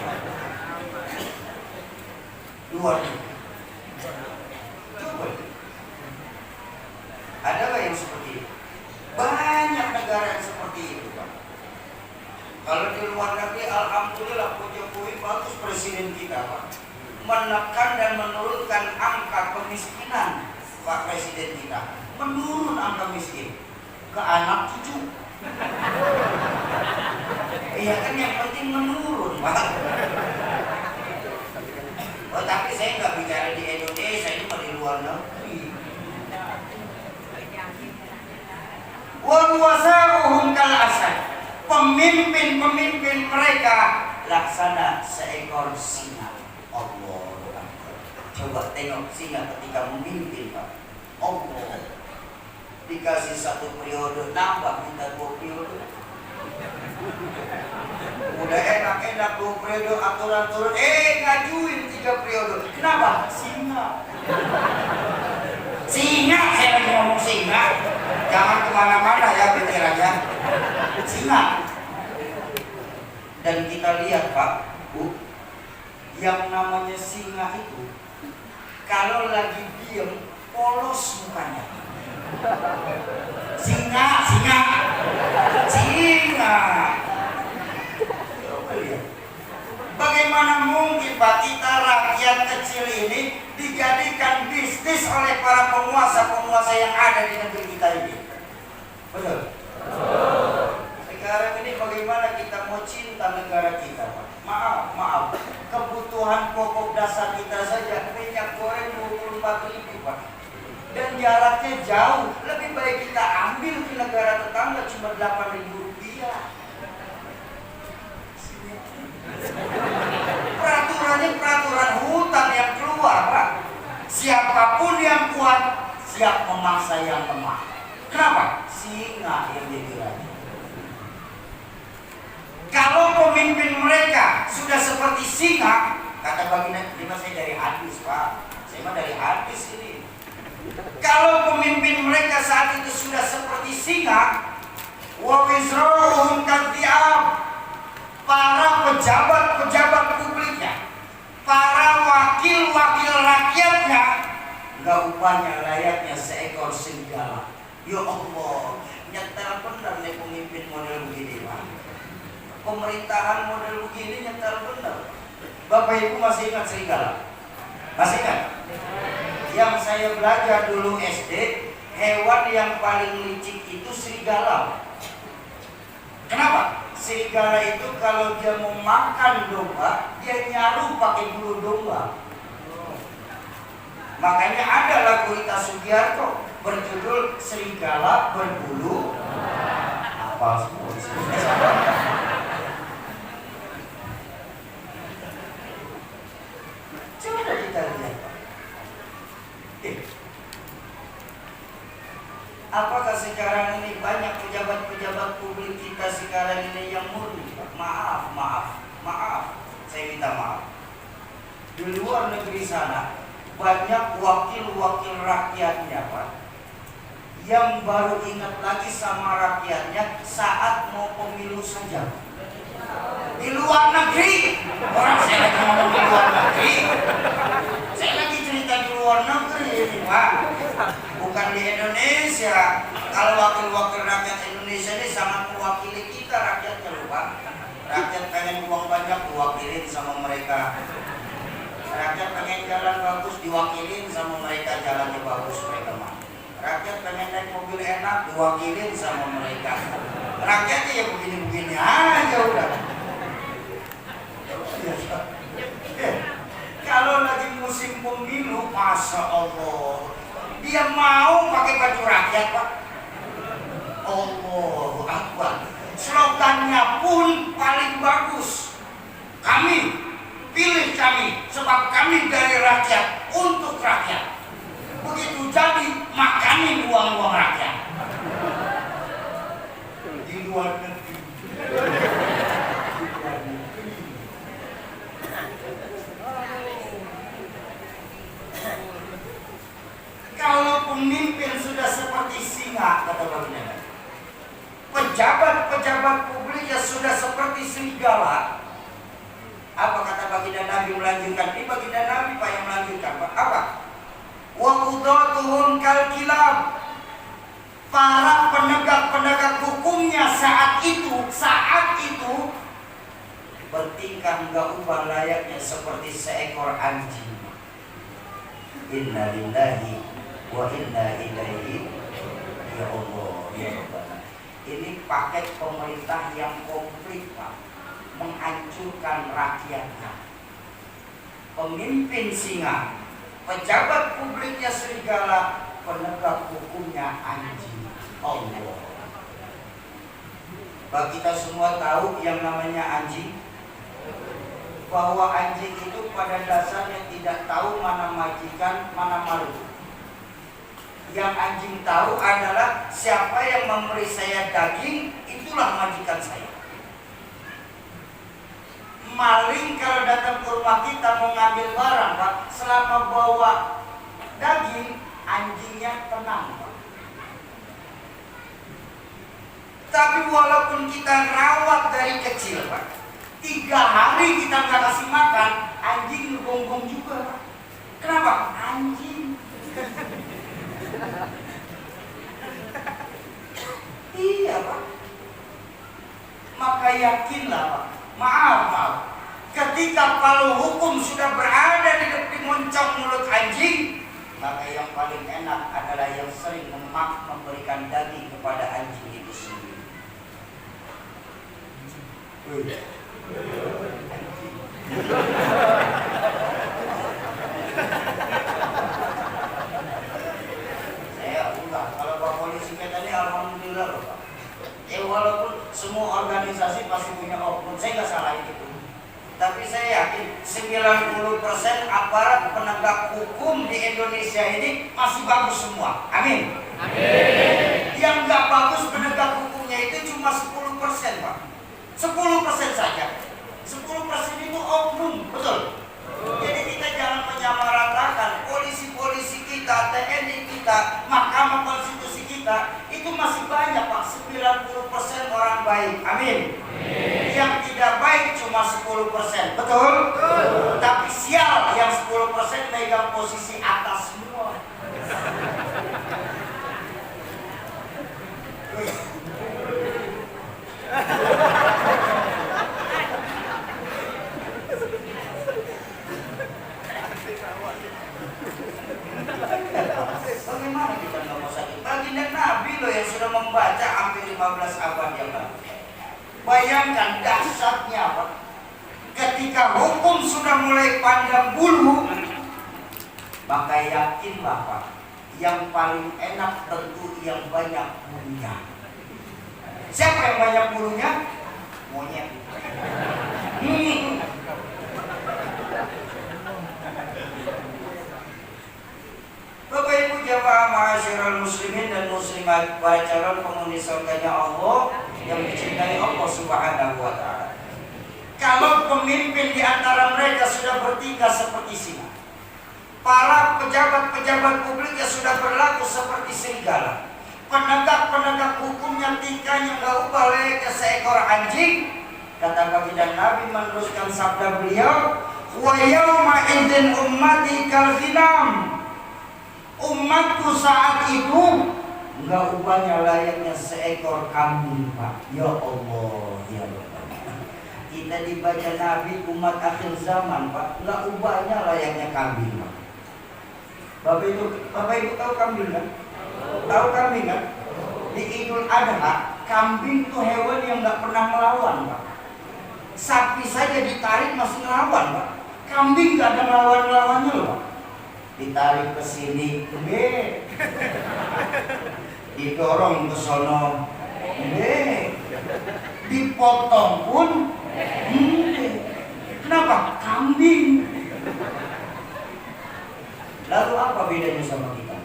Luar negeri. Coba. Ada nggak yang seperti itu? Banyak negara yang seperti itu, Pak. Kalau di luar negeri, alhamdulillah Pak Jokowi bagus presiden kita, Pak. Menekan dan menurunkan angka kemiskinan, Pak Presiden kita. Menurun angka miskin ke anak cucu. Iya kan, yang penting menurun, Pak. Oh, tapi saya nggak bicara di Indonesia, ini di luar negeri. Wawasaruhum kal asad. Pemimpin-pemimpin mereka laksana seekor singa. Allah. Coba tengok singa ketika memimpin, Pak. Allah. Dikasih 1 periode, nambah minta 2 periode. Udah enak-enak 2 periode, aturan turun, ngajuin 3 periode. Kenapa? Singa. Singa, saya lagi ngomong singa. Jangan kemana-mana ya pikirannya. Singa. Dan kita lihat, Pak, Bu, yang namanya singa itu kalau lagi diem polos mukanya. Singa. Coba lihat. Bagaimana mungkin, Pak, kita rakyat kecil ini dijadikan bisnis oleh para penguasa-penguasa yang ada di negeri kita ini? Betul? Sekarang ini bagaimana kita mau cinta negara kita, Pak? Maaf. Kebutuhan pokok dasar kita saja minyak goreng 24.000, Pak. Dan jaraknya jauh. Lebih baik kita ambil di negara tetangga cuma 8.000 rupiah. Peraturannya peraturan hutan yang keluar, Pak. Siapapun yang kuat siap memaksa yang lemah. Kenapa? Singa yang jadi raja. Kalau pemimpin mereka sudah seperti singa, kata baginda, ini saya dari hadis, Pak. Saya mah dari hadis ini. Kalau pemimpin mereka saat itu sudah seperti singa, wa wizruhum kadhi'ab, para pejabat-pejabat publiknya, para wakil-wakil rakyatnya, nggak upahnya layaknya seekor serigala. Ya Allah, nyetel benar nih pemimpin model begini, Pak. Pemerintahan model begini nyetel benar. Bapak Ibu masih ingat serigala? Masih ingat? Yang saya belajar dulu SD, hewan yang paling licik itu serigala. Kenapa? Serigala itu kalau dia mau makan domba, dia nyaru pakai bulu domba. Makanya ada lagu Rita Sugiarto berjudul Serigala Berbulu apa semua. Coba kita lihat, Pak. Apakah sekarang ini banyak pejabat-pejabat publik kita sekarang ini yang murni, Pak? Maaf, saya minta maaf. Di luar negeri sana banyak wakil-wakil rakyatnya, Pak, yang baru ingat lagi sama rakyatnya saat mau pemilu saja. Di luar negeri, orang saya lagi ngomong di luar negeri, saya lagi cerita di luar negeri ini, Pak, bukan di Indonesia. Kalau wakil-wakil rakyat Indonesia ini sangat mewakili kita rakyatnya, loh, Pak. Rakyat pengen uang banyak diwakilin sama mereka. Rakyat pengen jalan bagus diwakilin sama mereka, jalannya bagus mereka mah. Rakyat pengen naik mobil enak diwakilin sama mereka. Rakyatnya ya begini-begini aja udah. Kalau lagi musim pemilu, Masya Allah, dia mau pakai baju rakyat, Pak. Allahu Akbar. Slogannya pun paling bagus. Pilih kami, sebab kami dari rakyat, untuk rakyat. Begitu jadi, makani uang-uang rakyat. Di luar negeri. Kalau pemimpin sudah seperti singa, kata baginda, pejabat-pejabat publiknya sudah seperti serigala. Apa kata baginda Nabi melanjutkan? Ini baginda Nabi, Pak, yang melanjutkan, Pak. Apa? Wa qudatuhum kal kilab. para penegak-penegak hukumnya saat itu bertingkah nggak ubah layaknya seperti seekor anjing. Inna lillahi wa inna ilaihi, ya Allah, ya Rabbana. Ini paket pemerintah yang komplit, Pak, menghancurkan rakyatnya. Pemimpin singa, pejabat publiknya serigala, penegak hukumnya anjing. Allah. Bah, kita semua tahu yang namanya anjing, bahwa anjing itu pada dasarnya tidak tahu mana majikan, mana malu. Yang anjing tahu adalah siapa yang memberi saya daging, itulah majikan saya. Maling kalau datang ke rumah kita mau ngambil barang, Pak, selama bawa daging, anjingnya tenang, Pak. Tapi walaupun kita rawat dari kecil, Pak, 3 hari kita nggak kasih makan, anjing ngegonggong juga, Pak. Kenapa? Anjing. Iya, Pak. Maka yakinlah, Pak. Maaf. Ketika palu hukum sudah berada di moncong mulut anjing, maka yang paling enak adalah yang sering memberikan daging kepada anjing itu sendiri. Saya enggak, kalau Pak Polisi kita ini alhamdulillah loh, Pak. Walaupun semua organisasi pasti punya oknum, saya nggak salahin itu. Tapi saya yakin 90% aparat penegak hukum di Indonesia ini masih bagus semua. Amin. Amin. Yang nggak bagus penegak hukumnya itu cuma 10%, Pak. 10% saja. 10% itu oknum, betul. Jadi kita jangan menyamaratakan polisi-polisi kita, TNI kita, Mahkamah Konstitusi kita, itu masih banyak, Pak. 90% orang baik. Amin. Yang tidak baik cuma 10%, betul? Tapi sial yang 10% megang posisi atas semua. Bagaimana kita nggak mau sakit? Baginda Nabi loh yang sudah membaca hampir 15 abad yang lalu. Bayangkan dahsyatnya, Pak. Ketika hukum sudah mulai pandang bulu, maka yakinlah, Pak, yang paling enak tentu yang banyak bulunya. Siapa yang banyak bulunya? Monyet. Bapak Ibu jamaah ma'asyiral muslimin dan muslimat, para calon penghuni surganya Allah yang dicintai Allah Subhanahu wa ta'ala. Kalau pemimpin di antara mereka sudah bertingkah seperti singa, para pejabat-pejabat publiknya sudah berlaku seperti serigala, penegak-penegak hukumnya tingkahnya nggak ubah layaknya seekor anjing, kata baginda Nabi meneruskan sabda beliau, wa yauma idzin ummati kal ghinam. Umatku saat itu nggak ubahnya layaknya seekor kambing, Pak. Ya Allah, ya Allah. Kita dibaca Nabi umat akhir zaman, Pak, nggak ubahnya layaknya kambing, Pak. Bapak Ibu tahu kambing kan? Tahu kambing kan? Di Idul Adha, kambing tuh hewan yang nggak pernah melawan, Pak. Sapi saja ditarik masih ngelawan, Pak. Kambing nggak ada ngelawan-ngelawannya loh, Pak. Ditarik ke sini, gede. Didorong ke sono, gede. Dipotong pun, gede. Kenapa? Kambing. Lalu apa bedanya sama kita?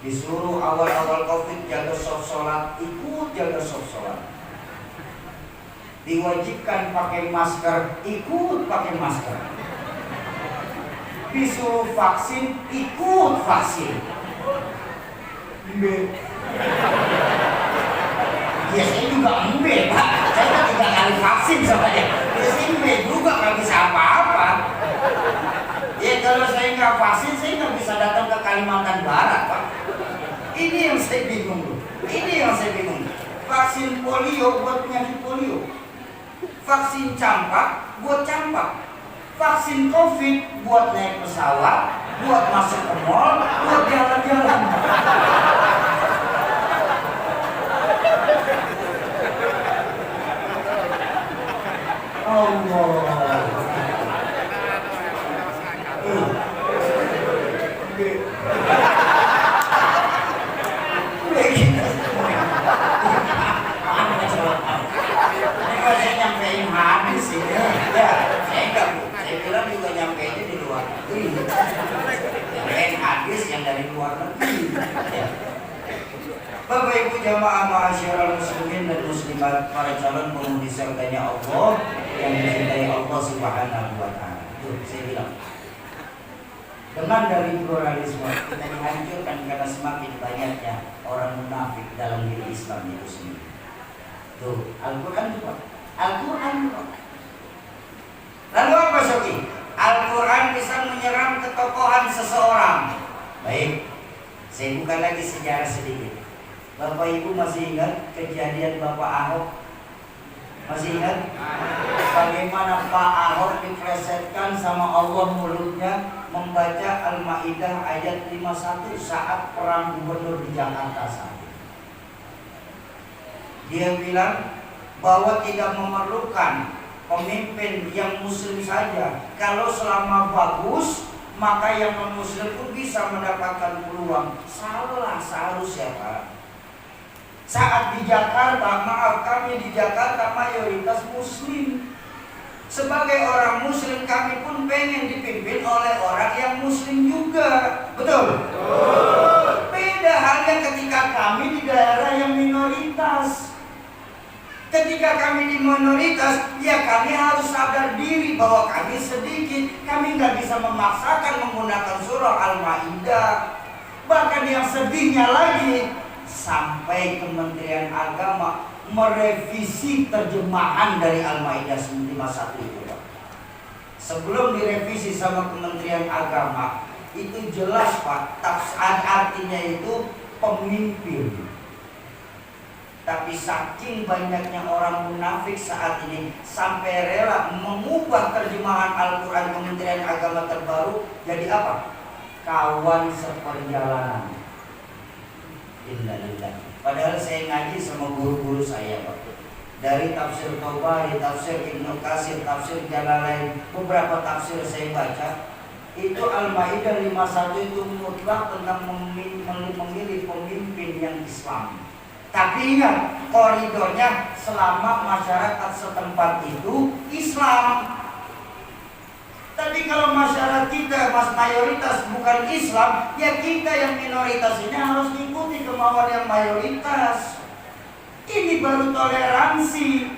Disuruh awal-awal Covid jaga soft sholat, ikut jaga soft sholat. Diwajibkan pakai masker, ikut pakai masker. Disuruh vaksin, ikut vaksin. Ya saya juga embe, Pak. Saya kan 3 kali vaksin soalnya. Ya saya embe juga nggak bisa apa-apa. Ya kalau saya nggak vaksin, saya nggak bisa datang ke Kalimantan Barat, Pak. Ini yang saya bingung loh. Ini yang saya bingung. Vaksin polio buat penyakit polio. Vaksin campak buat campak. Vaksin COVID buat naik pesawat, buat masuk ke mall, buat jalan-jalan. Allah. Saya nyampein hadis ini, ya, saya bilang juga nyampeinnya di luar negeri. Nyampein hadis yang dari luar negeri. Ya. Bapak Ibu jamaah ma'asyiral muslimin dan muslimat, para calon penghuni surganya Allah yang dicintai Allah Subhanahu wa taala. Tuh, saya bilang. Teman dari pluralisme kita dihancurkan karena semakin banyaknya orang munafik dalam diri Islam itu sendiri. Tuh, Al-Quran juga. Al-Quran juga. Lalu apa Soki? Al-Quran bisa menyerang ketokohan seseorang. Baik, saya buka lagi sejarah sedikit. Bapak Ibu masih ingat kejadian Bapak Ahok? Masih ingat? Bagaimana Pak Ahok diplesetkan sama Allah mulutnya membaca Al-Maidah ayat 51 saat perang gubernur di Jakarta saat itu. Dia bilang bahwa tidak memerlukan pemimpin yang muslim saja. Kalau selama bagus, maka yang non-muslim pun bisa mendapatkan peluang. Salah seharusnya Pak. Saat di Jakarta, maaf kami di Jakarta mayoritas muslim. Sebagai orang muslim kami pun pengen dipimpin oleh orang yang muslim juga. Betul? Beda halnya ketika kami di daerah yang minoritas. Ketika kami di minoritas, ya kami harus sadar diri bahwa kami sedikit. Kami nggak bisa memaksakan menggunakan surah Al-Maidah. Bahkan yang sedihnya lagi, sampai Kementerian Agama merevisi terjemahan dari Al-Maidah 51 itu Pak. Sebelum direvisi sama Kementerian Agama, itu jelas Pak, artinya itu pemimpin. Tapi saking banyaknya orang munafik saat ini sampai rela mengubah terjemahan Al-Quran Kementerian Agama terbaru jadi apa? Kawan seperjalanan. Innalillahi. Padahal saya ngaji sama guru-guru saya Pak. Dari tafsir Tabari, tafsir Ibnu Katsir, tafsir Jalalain, beberapa tafsir saya baca. Itu Al-Maidah 51 itu mutlak tentang memilih pemimpin yang Islam. Tapi ingat, koridornya selama masyarakat setempat itu Islam. Tapi kalau masyarakat kita mayoritas bukan Islam, ya kita yang minoritas ini harus mengikuti kemauan yang mayoritas. Ini baru toleransi.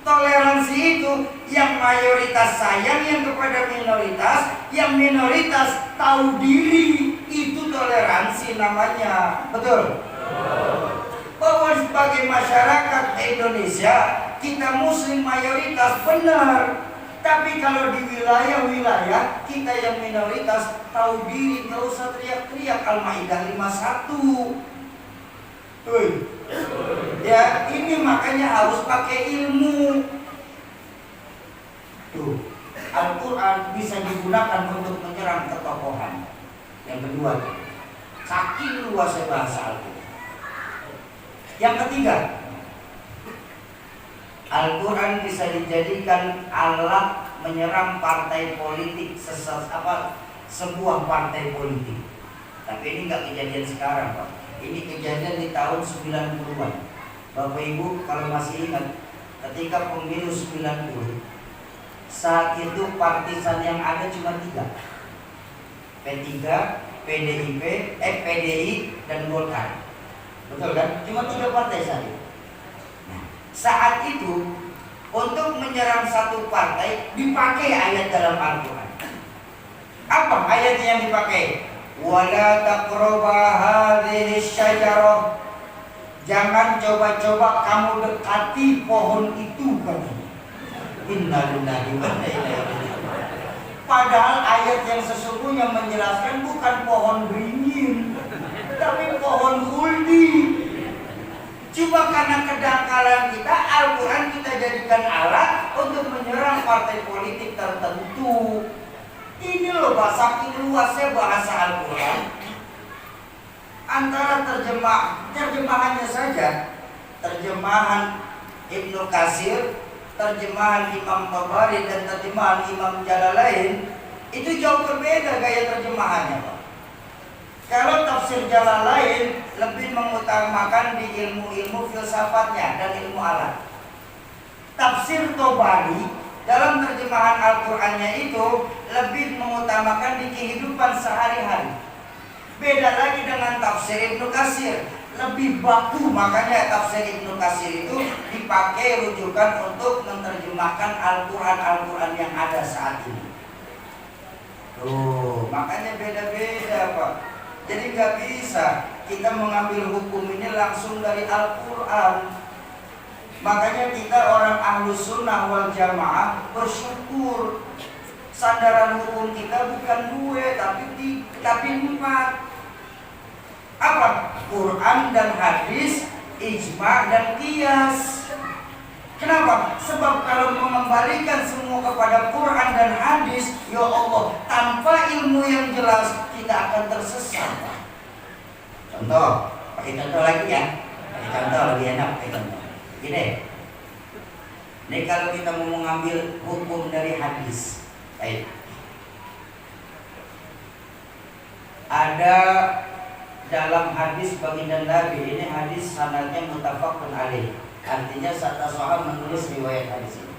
Toleransi itu yang mayoritas sayang yang kepada minoritas, yang minoritas tahu diri. Itu toleransi namanya. Betul? Bahwa sebagai masyarakat Indonesia kita muslim mayoritas benar, tapi kalau di wilayah-wilayah kita yang minoritas tahu diri, nggak usah teriak-teriak. Al-Maidah 51. Ya ini makanya harus pakai ilmu. Tuh, Al-Quran bisa digunakan untuk menyerang ketokohan. Yang kedua, saking luasnya bahasa Al-Quran. Yang ketiga, Al-Quran bisa dijadikan alat menyerang partai politik, sebuah partai politik. Tapi ini nggak kejadian sekarang Pak. Ini kejadian di tahun 90-an. Bapak Ibu kalau masih ingat, ketika pemilu 90, saat itu partisan yang ada cuma 3. P3, PDIP, PDI dan Golkar. Betul kan? Cuma 3 partai saja. Nah, saat itu untuk menyerang satu partai dipakai ayat dalam Al-Quran. Apa ayatnya yang dipakai? Wala taqrabu hadhihi syajarah. Jangan coba-coba kamu dekati pohon itu katanya. Innalillahi wa inna ilaihi raji'un. Padahal ayat yang sesungguhnya menjelaskan bukan pohon beringin. tapi pohon huldi. Cuma karena kedangkalan kita, Al-Quran kita jadikan alat untuk menyerang partai politik tertentu. Ini loh saking luasnya bahasa Al-Quran. Antara terjemahannya saja, terjemahan Ibnu Katsir, terjemahan Imam Tabari, dan terjemahan Imam Jalalain, itu jauh berbeda gaya terjemahannya, Pak. Kalau tafsir Jalalain lebih mengutamakan di ilmu-ilmu filsafatnya dan ilmu alam. Tafsir Tabari dalam terjemahan Al-Qur'annya itu lebih mengutamakan di kehidupan sehari-hari. Beda lagi dengan tafsir Ibnu Katsir, lebih baku, makanya tafsir Ibnu Katsir itu dipakai rujukan untuk menerjemahkan Al-Qur'an yang ada saat ini. Tuh, makanya beda-beda, Pak. Jadi nggak bisa kita mengambil hukum ini langsung dari Al-Quran. Makanya kita orang Ahlus Sunnah wal Jamaah bersyukur sandaran hukum kita bukan 2 tapi 4. Apa? Quran dan hadis, ijma dan qiyas. Kenapa? Sebab kalau mengembalikan semua kepada Quran dan hadis, ya Allah, tanpa ilmu yang jelas kita akan tersesat. Contoh, pakai contoh lagi ya. Pakai contoh lebih enak, pakai contoh. Gini. Ini kalau kita mau mengambil hukum dari hadis. Baik. Ada dalam hadis baginda Nabi, ini hadis sanadnya muttafaqun alaih. Artinya satu sahabat menulis riwayat hadis ini.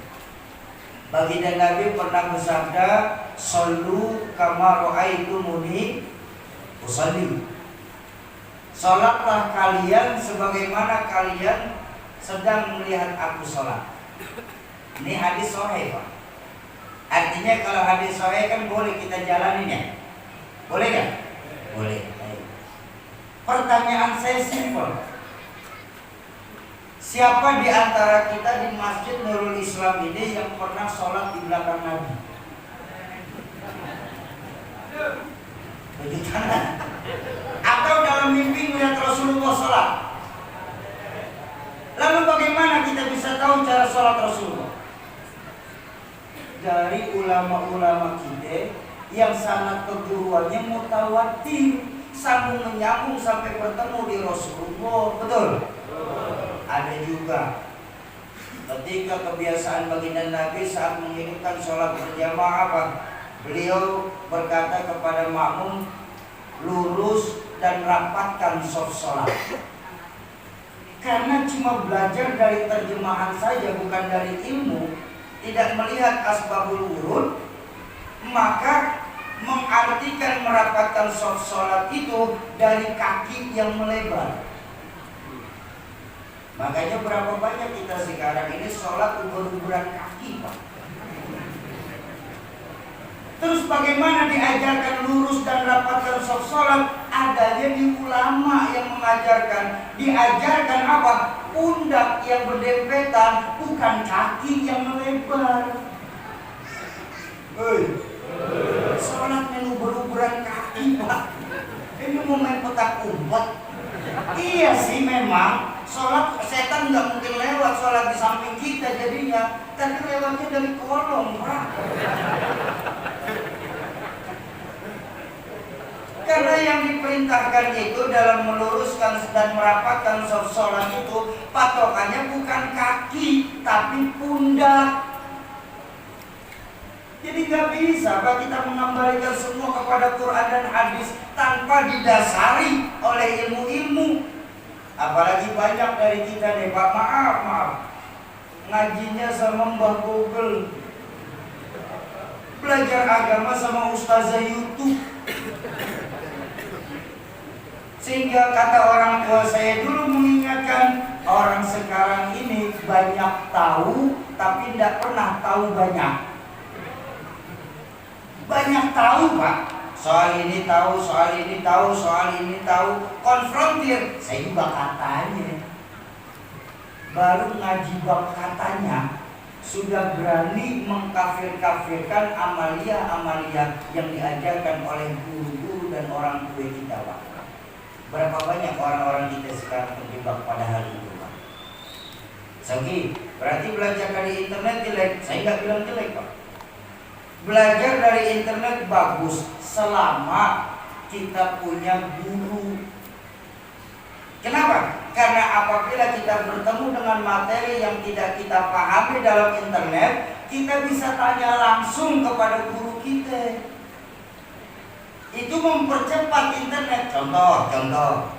Baginda Nabi pernah bersabda, "Shallu kama ra'aitumuni usalli." Salatlah kalian sebagaimana kalian sedang melihat aku salat. Ini hadis sahih, Pak. Artinya kalau hadis sahih kan boleh kita jalanin ya. Boleh kan? Boleh. Pertanyaan saya simpel. Siapa di antara kita di Masjid Nurul Islam ini yang pernah sholat di belakang Nabi? Tunjuk tangan. Atau dalam mimpi melihat Rasulullah sholat? Lalu bagaimana kita bisa tahu cara sholat Rasulullah? Dari ulama-ulama kita yang sangat keguruannya mutawatir, sambung menyambung sampai bertemu di Rasulullah. Betul? Ada juga ketika kebiasaan baginda Nabi saat menghidupkan sholat berjamaah apa? Beliau berkata kepada makmum, lurus dan rapatkan shaf sholat. Karena cuma belajar dari terjemahan saja bukan dari ilmu, tidak melihat asbabul wurud, maka mengartikan merapatkan shaf sholat itu dari kaki yang melebar. Makanya berapa banyak kita sekarang ini sholat ubur-uburan kaki, Pak. Terus bagaimana diajarkan lurus dan rapatkan shaf sholat? Adanya di ulama yang mengajarkan. Diajarkan apa? Pundak yang berdempetan, bukan kaki yang melebar. Sholat ubur-uburan kaki, Pak. Ini mau main petak umpet. Iya sih memang. Sholat setan nggak mungkin lewat sholat di samping kita jadinya, tapi lewatnya dari kolong, Pak. Karena yang diperintahkan itu dalam meluruskan dan merapatkan sholat itu patokannya bukan kaki tapi pundak. Jadi nggak bisa Pak kita mengembalikan semua kepada Quran dan hadis tanpa didasari oleh ilmu-ilmu. Apalagi banyak dari kita nih Pak, maaf ngajinya sama Mbah Google, belajar agama sama Ustazah YouTube. Sehingga kata orang tua saya dulu mengingatkan, orang sekarang ini banyak tahu tapi tidak pernah tahu banyak. Banyak tahu, Pak. Soal ini tahu, soal ini tahu, soal ini tahu. Konfrontir, saya juga katanya. Baru ngaji bab katanya, sudah berani mengkafir-kafirkan amalia-amalia yang diajarkan oleh guru-guru dan orang tua kita, Pak. Berapa banyak orang-orang kita sekarang terjebak pada hal itu, Pak? Segi, berarti belajar dari internet jelek? Saya nggak bilang jelek, Pak. Belajar dari internet bagus selama kita punya guru. Kenapa? Karena apabila kita bertemu dengan materi yang tidak kita pahami dalam internet, kita bisa tanya langsung kepada guru kita. Itu mempercepat internet. Contoh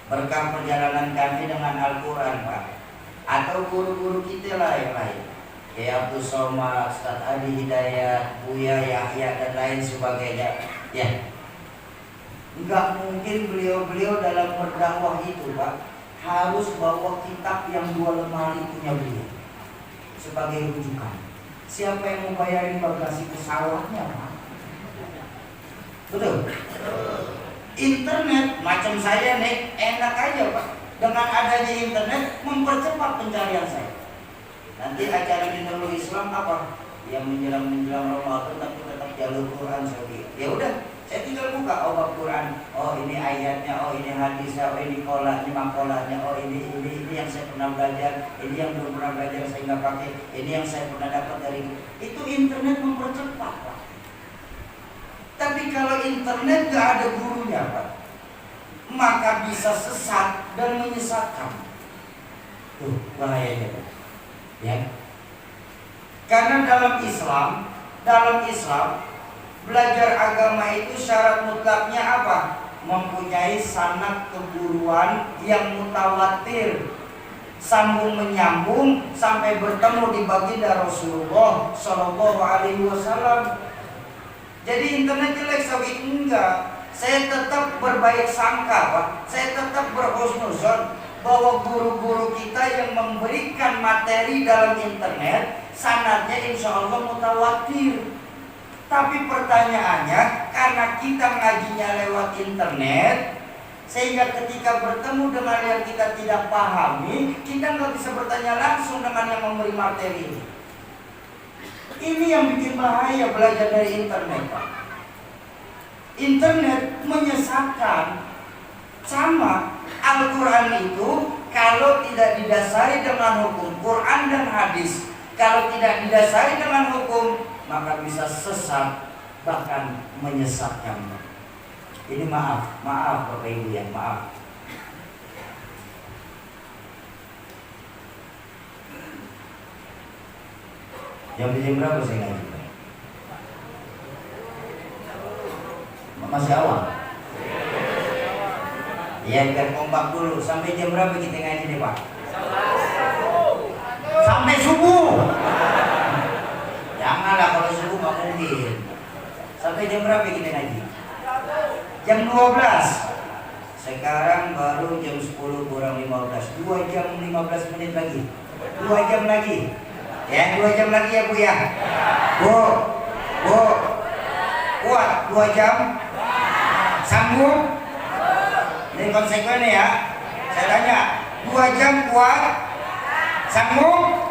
berkah perjalanan kami dengan Al-Quran, Pak, atau guru-guru kita lah yang lain, kayak Abdul Somad, Ustaz Adi Hidayat, Buya Yahya dan lain sebagainya. Ya, nggak mungkin beliau-beliau dalam berdakwah itu, Pak, harus bawa kitab yang 2 lemari punya beliau sebagai rujukan. Siapa yang mau bayarin bagasi pesawatnya, Pak? Betul. Internet macam saya nih enak aja, Pak. Dengan adanya internet mempercepat pencarian saya. Nanti acara di Nurul Islam apa? Yang menjelang Ramadan tapi tetap jalur Quran saya. Ya udah, saya tinggal buka bab Quran. Oh ini ayatnya, oh ini hadisnya, oh ini makolahnya, oh ini yang saya pernah belajar, ini yang belum pernah belajar saya nggak pakai, ini yang saya pernah dapat dari itu. Internet mempercepat, Pak. Tapi kalau internet gak ada gurunya, Pak, maka bisa sesat dan menyesatkan. Tuh bahayanya, Pak. Ya. Karena dalam Islam belajar agama itu syarat mutlaknya apa? Mempunyai sanad keguruan yang mutawatir, sambung menyambung sampai bertemu di baginda Rasulullah Shallallahu Alaihi Wasallam. Jadi internet jelek sawi? Enggak. Saya tetap berbaik sangka, Pak. Saya tetap berhusnuzon bahwa guru-guru kita yang memberikan materi dalam internet sanadnya insya Allah mutawatir. Tapi pertanyaannya, karena kita ngajinya lewat internet, sehingga ketika bertemu dengan yang kita tidak pahami, kita nggak bisa bertanya langsung dengan yang memberi materi ini. Ini yang bikin bahaya belajar dari internet, Pak. Internet menyesatkan. Sama Al-Quran itu kalau tidak didasari dengan hukum Quran dan hadis, kalau tidak didasari dengan hukum, maka bisa sesat, bahkan menyesatkan. Ini maaf Bapak Ibu ya, maaf. Jam berapa saya ngaji? Masih awal? Ya, biar kompak dulu. Sampai jam berapa kita ngaji nih, Pak? Sampai subuh. Janganlah kalau subuh nggak mungkin. Sampai jam berapa kita ngaji? Jam 12. Sekarang baru jam 10 kurang 15. 2 jam 15 menit lagi. 2 jam lagi. Ya, 2 jam lagi ya Bu ya. Bu, kuat 2 jam? Sanggup? Ini konsekuen ya. Saya tanya, 2 jam kuat? Sanggup?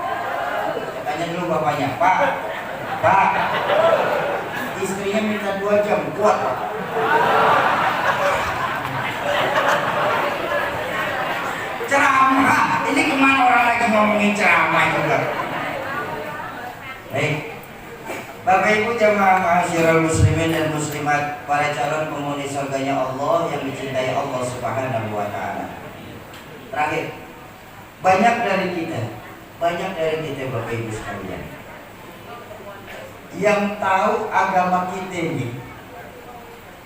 Tanya dulu bapaknya, Pak, istrinya minta 2 jam, kuat Pak? Ceramah, ini kemana orang lagi ngomongin ceramah juga? Baik, Bapak Ibu jamaah ma'asyiral muslimin dan muslimat, para calon penghuni surganya Allah yang dicintai Allah Subhanahu wa Ta'ala. Terakhir, banyak dari kita Bapak Ibu sekalian yang tahu agama kita ini.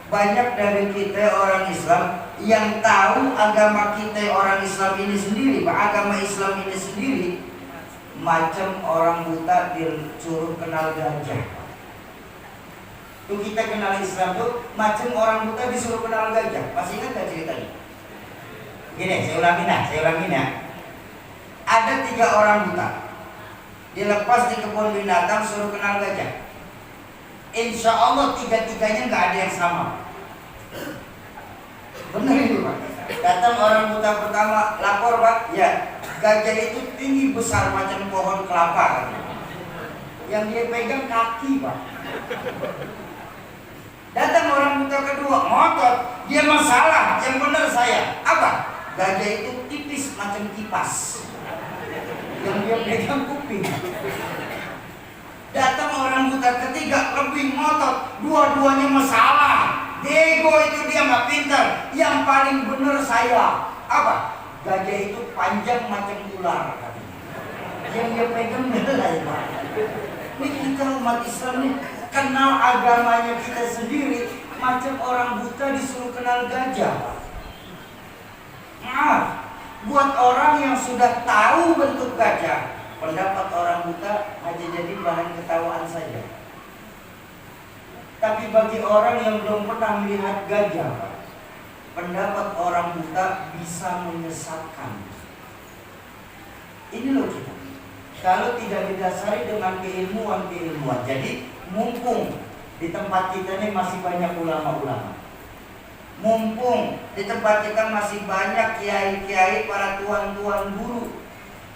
Banyak dari kita orang Islam yang tahu agama kita orang Islam ini sendiri, agama Islam ini sendiri, macam orang buta disuruh kenal gajah. Tuh kita kenal Islam tuh macam orang buta disuruh kenal gajah. Masih ingat gak ceritanya? Gini, saya ulangin ya. Ada 3 orang buta dilepas di kebun binatang suruh kenal gajah. Insya Allah 3-tiganya nggak ada yang sama. Benar ini Pak. Datang orang buta pertama, lapor Pak, ya gajah itu tinggi besar macam pohon kelapa. Yang dia pegang kaki Pak. Datang orang buta kedua, ngotot, Dia masalah, yang benar saya. Apa? Gajah itu tipis macam kipas. Yang dia pegang kuping. Datang orang buta ketiga lebih ngotot, dua-duanya masalah. Diego itu dia nggak pintar, yang paling benar saya. Apa? Gajah itu panjang macam ular. Yang dia pegang belai, Pak. Ini kita umat Islam nih kenal agamanya kita sendiri, macam orang buta disuruh kenal gajah. Maaf, buat orang yang sudah tahu bentuk gajah, pendapat orang buta hanya jadi bahan ketawaan saja. Tapi bagi orang yang belum pernah melihat gajah, pendapat orang buta bisa menyesatkan. Ini loh kita. Kalau tidak didasari dengan keilmuan. Jadi mumpung di tempat kita ini masih banyak ulama-ulama, mumpung di tempat kita masih banyak kiai-kiai, para tuan-tuan guru,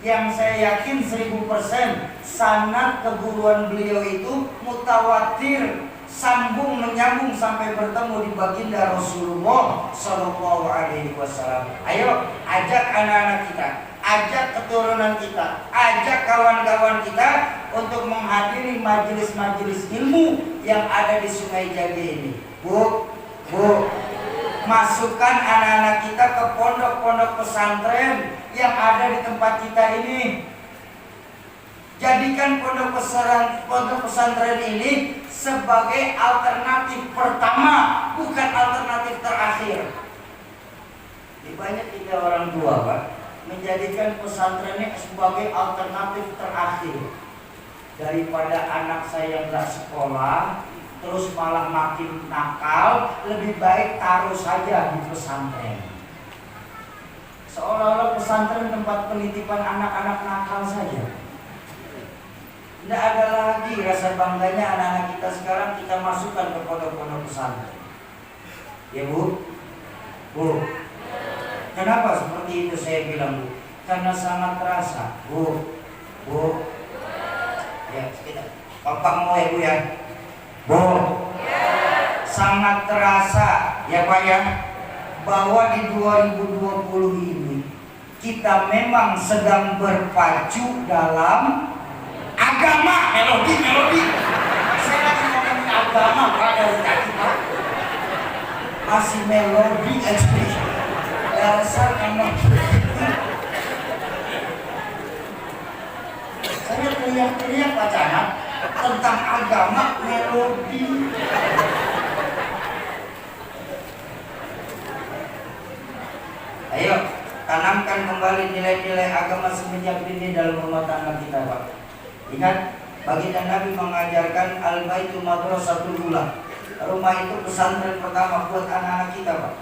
yang saya yakin 1000% sanad keguruan beliau itu mutawatir, sambung menyambung sampai bertemu di baginda Rasulullah Shallallahu Alaihi Wasallam. Ayo ajak anak-anak kita, ajak keturunan kita, ajak kawan-kawan kita untuk menghadiri majelis-majelis ilmu yang ada di Sungai Jage ini. Bu, masukkan anak-anak kita ke pondok-pondok pesantren yang ada di tempat kita ini. Jadikan pondok pesantren ini sebagai alternatif pertama, bukan alternatif terakhir. Di banyak kita orang tua, Pak, menjadikan pesantren ini sebagai alternatif terakhir. Daripada anak saya nggak sekolah, terus malah makin nakal, lebih baik taruh saja di pesantren. Seolah-olah pesantren tempat penitipan anak-anak nakal saja. Tidak ada lagi rasa bangganya anak-anak kita sekarang kita masukkan ke pondok-pondok pesantren. Ya Bu? Kenapa seperti itu saya bilang, Bu? Karena sangat terasa. Bu. Ya, kita Bapak mau ya Bu ya? Bu. Sangat terasa ya Pak ya, bahwa di 2020 ini kita memang sedang berpacu dalam agama, melodi. Saya lagi ngomongin agama, Pak, dari tadi, Pak. Masih melodi aja. Dasar emang. Saya teriak-teriak pacaran tentang agama, melodi. Ayo, tanamkan kembali nilai-nilai agama semenjak dini dalam rumah tangga kita, Pak. Ingat, baginda Nabi mengajarkan al-baitu madrasatul ula. Rumah itu pesantren pertama buat anak-anak kita, Pak.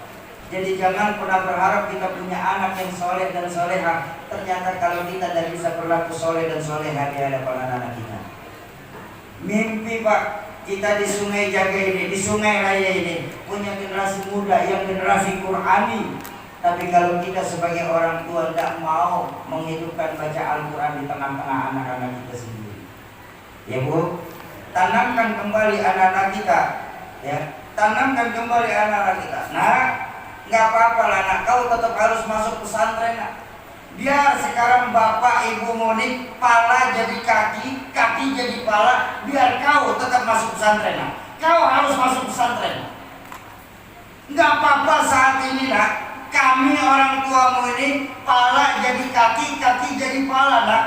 Jadi jangan pernah berharap kita punya anak yang soleh dan soleha. Ternyata kalau kita tidak bisa berlaku soleh dan soleha di hadapan anak-anak kita. Mimpi, Pak, kita di Sungai Jage ini, di Sungai Raya ini punya generasi muda yang generasi Qurani. Tapi kalau kita sebagai orang tua tidak mau menghidupkan baca Al-Quran di tengah-tengah anak-anak kita sendiri, ya Bu, tanamkan kembali anak-anak kita, ya, tanamkan kembali anak-anak kita. Nah, nggak apa-apa lah, nak, kau tetap harus masuk pesantren, nak. Biar sekarang bapak ibu Monik pala jadi kaki, kaki jadi pala, biar kau tetap masuk pesantren, nak. Kau harus masuk pesantren. Nggak apa-apa saat ini, nak. Kami orang tuamu ini pala jadi kaki, kaki jadi pala, nak.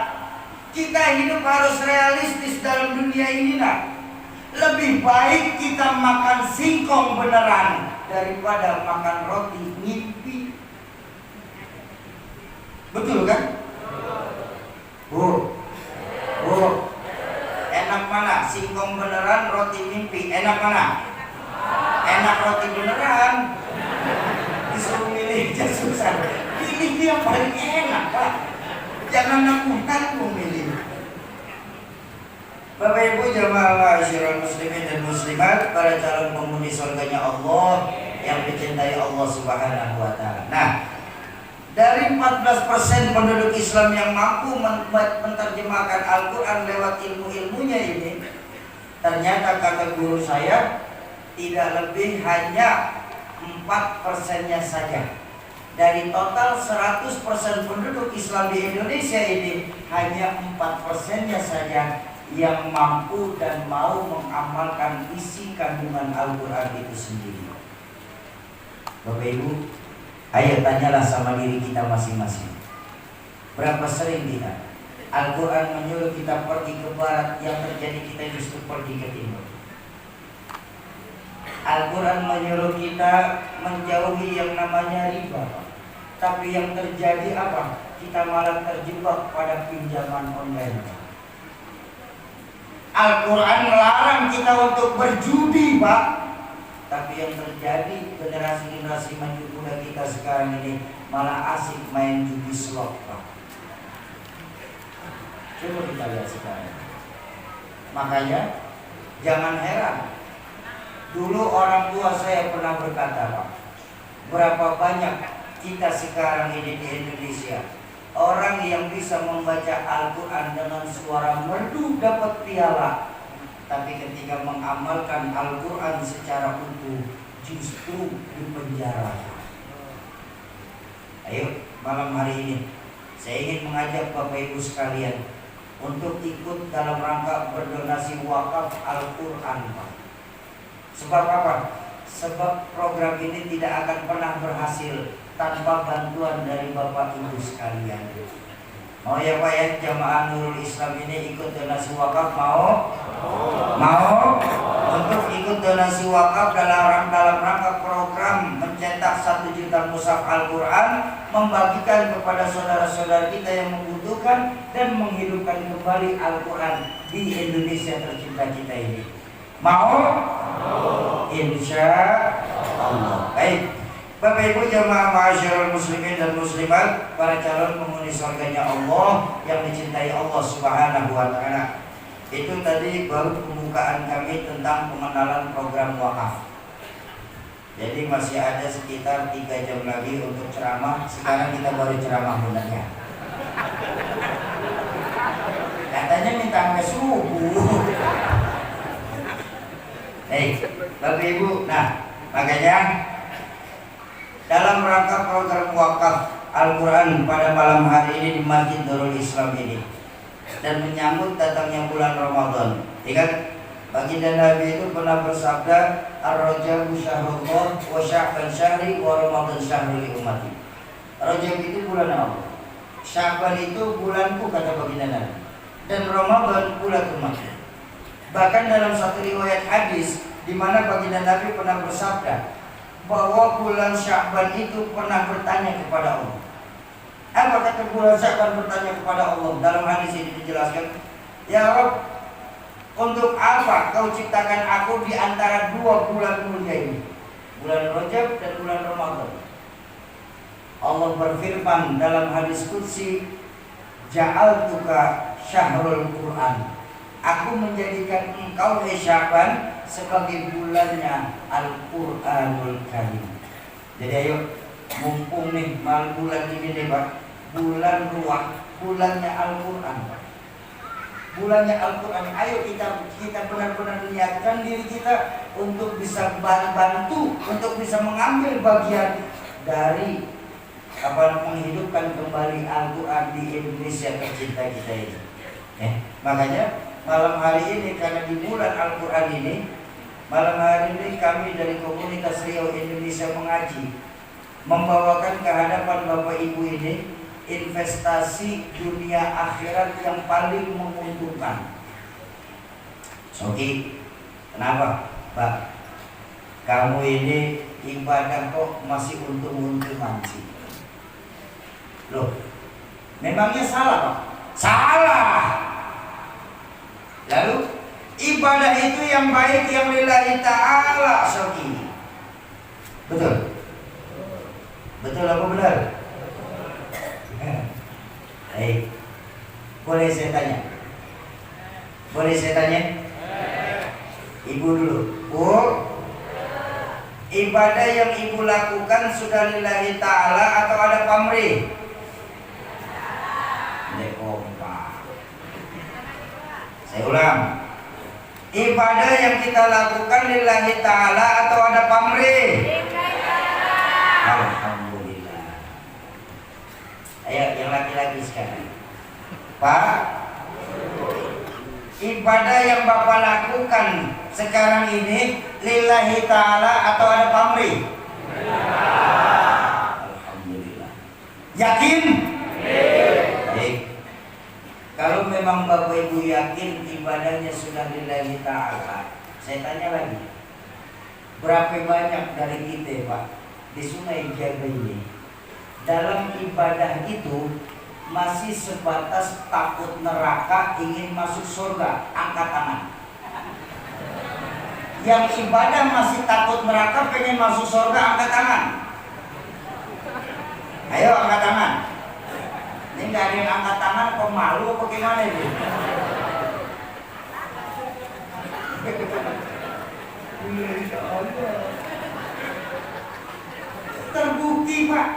Kita hidup harus realistis dalam dunia ini, nak. Lebih baik kita makan singkong beneran daripada makan roti mimpi. Betul kan? Bu, enak mana? Singkong beneran, roti mimpi. Enak mana? Enak roti beneran. Disuruh milih aja susah. Pilih yang paling enak, Pak. Jangan nanggung milih. Bapak Ibu jamaah ma'asyiral muslimin dan muslimat, para calon penghuni surganya Allah yang dicintai Allah Subhanahu wa taala. Nah, dari 14% penduduk Islam yang mampu menerjemahkan Al-Qur'an lewat ilmu-ilmunya ini, ternyata kata guru saya tidak lebih hanya 4%-nya saja. Dari total 100% penduduk Islam di Indonesia ini, hanya 4%-nya saja yang mampu dan mau mengamalkan isi kandungan Al-Quran itu sendiri. Bapak Ibu, ayo tanyalah sama diri kita masing-masing. Berapa sering kita Al-Quran menyuruh kita pergi ke barat, yang terjadi kita justru pergi ke timur. Al-Quran menyuruh kita menjauhi yang namanya riba, tapi yang terjadi apa? Kita malah terjebak pada pinjaman online. Al-Quran melarang kita untuk berjudi, Pak. Tapi yang terjadi generasi-generasi maju muda kita sekarang ini malah asik main judi slot, Pak. Coba kita lihat sekarang. Makanya jangan heran. Dulu orang tua saya pernah berkata, Pak, berapa banyak kita sekarang ini di Indonesia orang yang bisa membaca Al-Quran dengan suara merdu dapat piala, tapi ketika mengamalkan Al-Quran secara utuh justru dipenjara. Ayo malam hari ini saya ingin mengajak Bapak Ibu sekalian untuk ikut dalam rangka berdonasi wakaf Al-Quran, Pak. Sebab apa? Sebab program ini tidak akan pernah berhasil tanpa bantuan dari Bapak Ibu sekalian. Mau ya Pak ya, jamaah Nurul Islam ini ikut donasi wakaf? Mau? Mau? Untuk ikut donasi wakaf dalam rangka program mencetak 1 juta mushaf Al-Quran, membagikan kepada saudara-saudara kita yang membutuhkan, dan menghidupkan kembali Al-Quran di Indonesia tercinta kita ini. Mau? Insya Allah. Baik, Bapak Ibu jamaah ma'asyiral muslimin dan muslimat, para calon penghuni surganya Allah yang dicintai Allah Subhanahu wa taala. Itu tadi baru pembukaan kami tentang pengenalan program wakaf. Jadi masih ada sekitar 3 jam lagi untuk ceramah. Sekarang kita baru ceramah benarnya. Katanya minta sampai subuh. Baik, Bapak Ibu, nah makanya dalam rangka program wakaf Al-Quran pada malam hari ini di Masjid Nurul Islam ini, dan menyambut datangnya bulan Ramadan, ingat baginda Nabi itu pernah bersabda, Ar-Rajabu syahrullah wa Sya'ban syahri wa Ramadan syahri ummati. Rajab itu bulan Allah, Sya'ban itu bulanku, kata baginda Nabi, dan Ramadan bulan umatku. Bahkan dalam satu riwayat hadis di mana baginda Nabi pernah bersabda bahwa bulan Sya'ban itu pernah bertanya kepada Allah. Apa kata bulan Sya'ban bertanya kepada Allah? Dalam hadis ini dijelaskan, ya Rabb, untuk apa kau ciptakan aku di antara 2 bulan mulia ini, bulan Rajab dan bulan Ramadan? Allah berfirman dalam hadis qudsi, ja'altuka syahrul Quran. Aku menjadikan engkau Sya'ban sebagai bulannya Al-Quranul Karim. Jadi ayo, mumpung nih bulan ini nih Pak, bulan ruah, bulannya Al-Quran, bulannya Al-Quran. Ayo kita benar-benar niatkan diri kita untuk bisa bantu, untuk bisa mengambil bagian dari menghidupkan kembali Al-Quran di Indonesia tercinta kita ini. Makanya malam hari ini, karena di bulan Al-Quran ini, malam hari ini kami dari komunitas Riau Indonesia Mengaji membawakan ke hadapan Bapak Ibu ini investasi dunia akhirat yang paling menguntungkan. Soki, kenapa Pak? Kamu ini ibadah kok masih untung-untungan sih? Loh, memangnya salah Pak? Salah! Lalu ibadah itu yang baik yang lillahi ta'ala, Soki. Betul? Betul apa benar? Baik. Boleh saya tanya? Boleh saya tanya? Ibu dulu. Bu, ibadah yang ibu lakukan sudah lillahi ta'ala atau ada pamrih? Saya ulang. Ibadah yang kita lakukan lillahi ta'ala atau ada pamrih? Alhamdulillah. Ayo yang laki-laki sekarang. Pak, ibadah yang Bapak lakukan sekarang ini lillahi ta'ala atau ada pamrih? Alhamdulillah. Yakin? Baik. Kalau memang Bapak Ibu yakin ibadahnya sudah lillahi ta'ala, saya tanya lagi, berapa banyak dari kita Pak di Sungai Jaga ini dalam ibadah itu masih sebatas takut neraka, ingin masuk surga? Angkat tangan. Yang ibadah masih takut neraka, pengen masuk surga, angkat tangan. Ayo angkat tangan. Ini nggak ada yang angkat tangan, kok malu apa gimana itu? Terbukti Pak,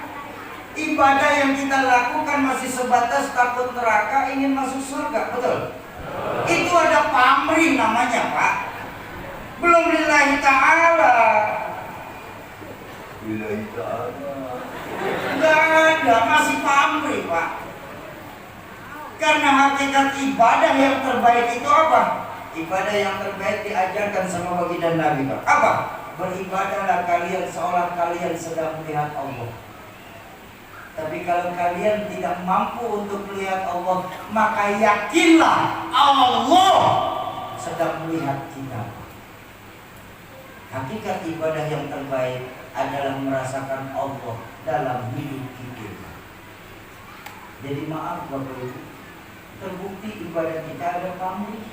ibadah yang kita lakukan masih sebatas takut neraka, ingin masuk surga, betul? Itu ada pamrih namanya Pak. Belum lillahi ta'ala. Lillahi ta'ala nggak ada, masih pamrih Pak. Karena hakikat ibadah yang terbaik itu apa? Ibadah yang terbaik diajarkan sama baginda Nabi Pak. Apa? Beribadahlah kalian seolah kalian sedang melihat Allah. Tapi kalau kalian tidak mampu untuk melihat Allah, maka yakinlah Allah sedang melihat kita. Hakikat ibadah yang terbaik adalah merasakan Allah dalam hidup kita. Jadi maaf Bapak Ibu, terbukti ibadah kita ada pamrih.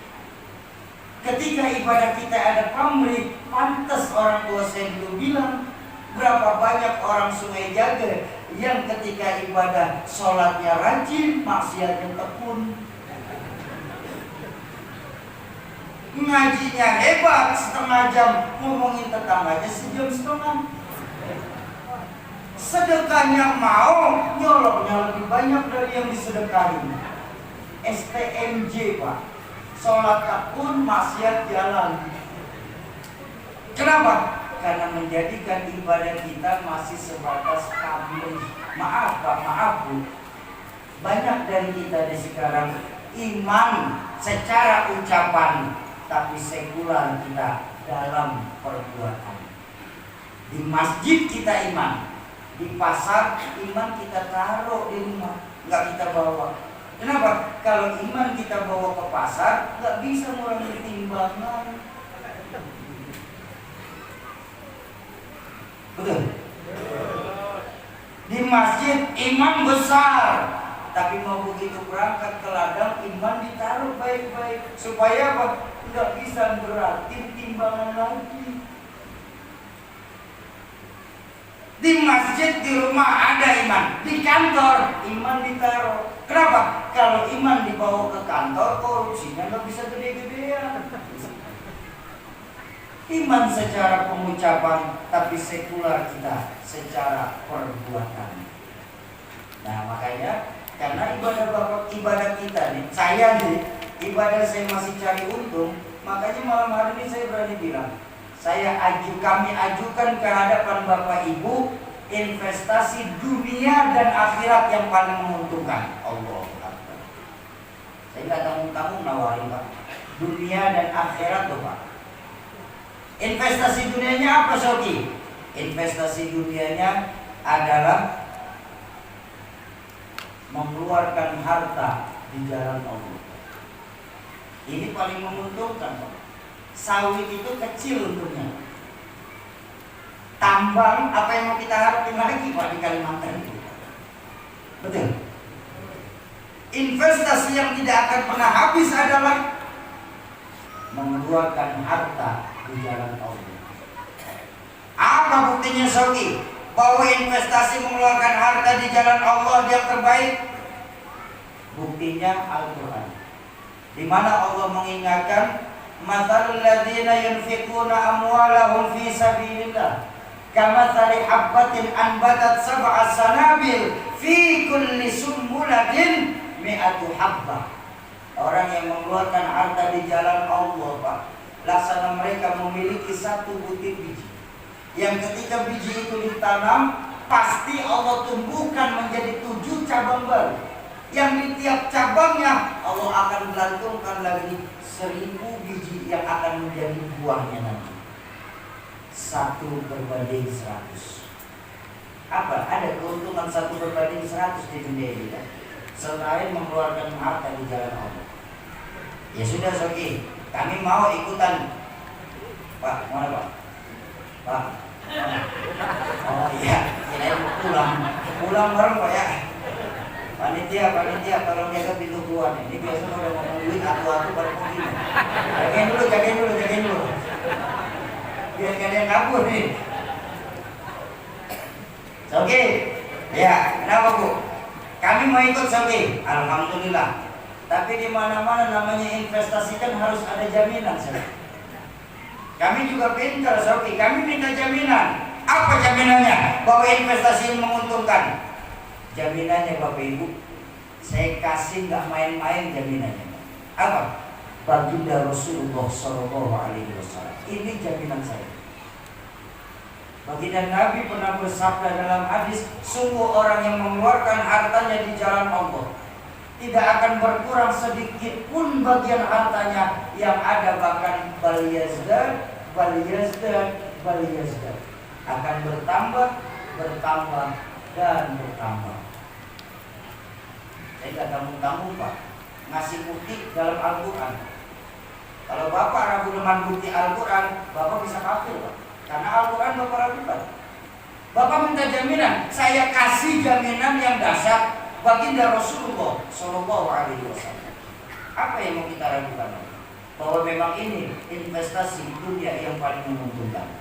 Ketika ibadah kita ada pamrih, pantas orang tua saya dulu bilang, berapa banyak orang Sungai Jaga yang ketika ibadah sholatnya rajin, maksiatnya tekun. Ngajinya hebat, setengah jam, ngomongin tetangganya sejam setengah. Sedekahnya mau, nyoloknya lebih banyak dari yang disedekahin. STMJ Pak, sholat tekun, maksiat jalan. Kenapa? Karena menjadikan ibadah kita masih sebatas pamrih. Maaf Pak, maaf Bu, banyak dari kita di sekarang iman secara ucapan, tapi sekular kita dalam perbuatan. Di masjid kita iman, di pasar iman kita taruh di rumah, nggak kita bawa. Kenapa? Kalau iman kita bawa ke pasar, nggak bisa ngurangi timbangan. Betul? Di masjid iman besar, tapi mau begitu berangkat ke ladang iman ditaruh baik-baik supaya apa? Nggak bisa beratin timbangan lagi. Di masjid, di rumah ada iman, di kantor iman ditaruh. Kenapa? Kalau iman dibawa ke kantor, korupsinya nggak bisa gede-gedean. Iman secara pengucapan, tapi sekular kita secara perbuatan. Nah makanya, karena ibadah kita nih, saya nih, ibadah saya masih cari untung, makanya malam hari ini saya berani bilang, kami ajukan ke hadapan Bapak Ibu investasi dunia dan akhirat yang paling menguntungkan. Allah Akbar. Saya nggak tanggung-tanggung nawarin Pak. Dunia dan akhirat tuh Pak. Investasi dunianya apa Soki? Investasi dunianya adalah mengeluarkan harta di jalan Allah. Ini paling menguntungkan Pak. Sawit itu kecil untungnya. Tambang apa yang mau kita harapin lagi Pak di Kalimantan itu? Betul. Investasi yang tidak akan pernah habis adalah mengeluarkan harta di jalan Allah. Apa buktinya Sogi? Bahwa investasi mengeluarkan harta di jalan Allah yang terbaik? Buktinya Al-Quran, di mana Allah mengingatkan, "Matsalul ladzina yunfiquna amwalahum fi sabilillah kamatsali habbatin anbatat sab'a sanabil fi kulli sumbulatin mi'atu habbah." Orang yang mengeluarkan harta di jalan Allah Pak, laksana mereka memiliki satu butir biji, yang ketika biji itu ditanam pasti Allah tumbuhkan menjadi 7 cabang baru. Yang di tiap cabangnya Allah akan gelantungkan lagi 1000 biji yang akan menjadi buahnya nanti. 1/100. Apa? Ada keuntungan 1/100 di dunia ini kan? Selain mengeluarkan harta di jalan Allah. Ya sudah Soki, kami mau ikutan. Pak, mana Pak? Pak, mana? Oh iya, kirain pulang bareng Pak ya. Panitia, tolong jaga pintu keluar. Ini biasa kalau ngomong duit atu-atu pada begini. Jagain dulu. Biar gak ada yang kabur nih. Soki, ya kenapa Bu? Kami mau ikut Soki, alhamdulillah. Tapi di mana-mana namanya investasi kan harus ada jaminan. Kami juga pintar Soki, kami minta jaminan. Apa jaminannya? Bahwa investasi ini menguntungkan. Jaminannya Bapak Ibu, saya kasih nggak main-main jaminannya. Apa? Baginda Rasulullah SAW. Ini jaminan saya. Baginda Nabi pernah bersabda dalam hadis, sungguh orang yang mengeluarkan hartanya di jalan Allah tidak akan berkurang sedikit pun bagian hartanya, yang ada bahkan bal yazdad, akan bertambah dan bertambah. Saya gak tanggung-tanggung Pak, ngasih bukti dalam Al-Quran. Kalau Bapak ragu dengan bukti Al-Quran, Bapak bisa kafir Pak, karena Al-Quran Bapak ragukan. Bapak minta jaminan, saya kasih jaminan yang dahsyat. Baginda Rasulullah SAW. Apa yang mau kita ragukan? Bahwa memang ini investasi dunia yang paling menguntungkan.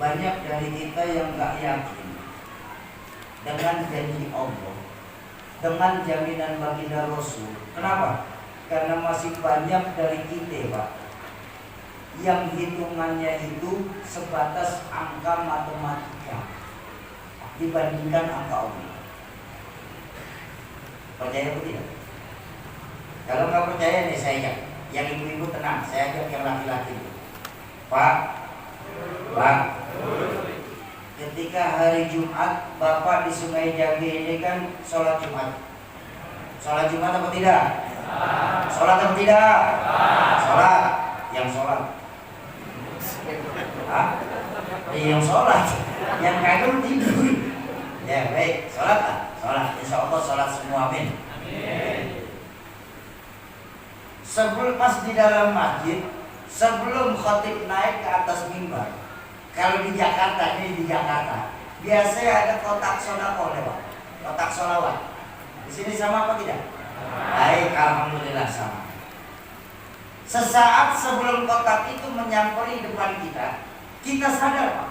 Banyak dari kita yang gak yakin dengan janji Allah, dengan jaminan baginda Rasul. Kenapa? Karena masih banyak dari kita Pak yang hitungannya itu sebatas angka matematika dibandingkan angka Allah. Percaya atau tidak? Kalau nggak percaya nih saya ajak. Yang ibu-ibu tenang, saya ajak yang laki-laki. Pak, ketika hari Jumat Bapak di Sungai Jagi ini kan sholat Jumat. Sholat Jumat apa tidak? Sholat apa tidak? Sholat. Yang sholat. Yang sholat. Yang kagum tidur. Ya baik, sholat lah. Sholat. Insya Allah sholat semua, amin. Sebelum pas di dalam masjid, sebelum khatib naik ke atas mimbar, kalau di Jakarta, biasanya ada kotak sodako lewat, kotak sholawat. Di sini sama apa tidak? Baik, alhamdulillah sama. Sesaat sebelum kotak itu menyamperi depan kita sadar Pak,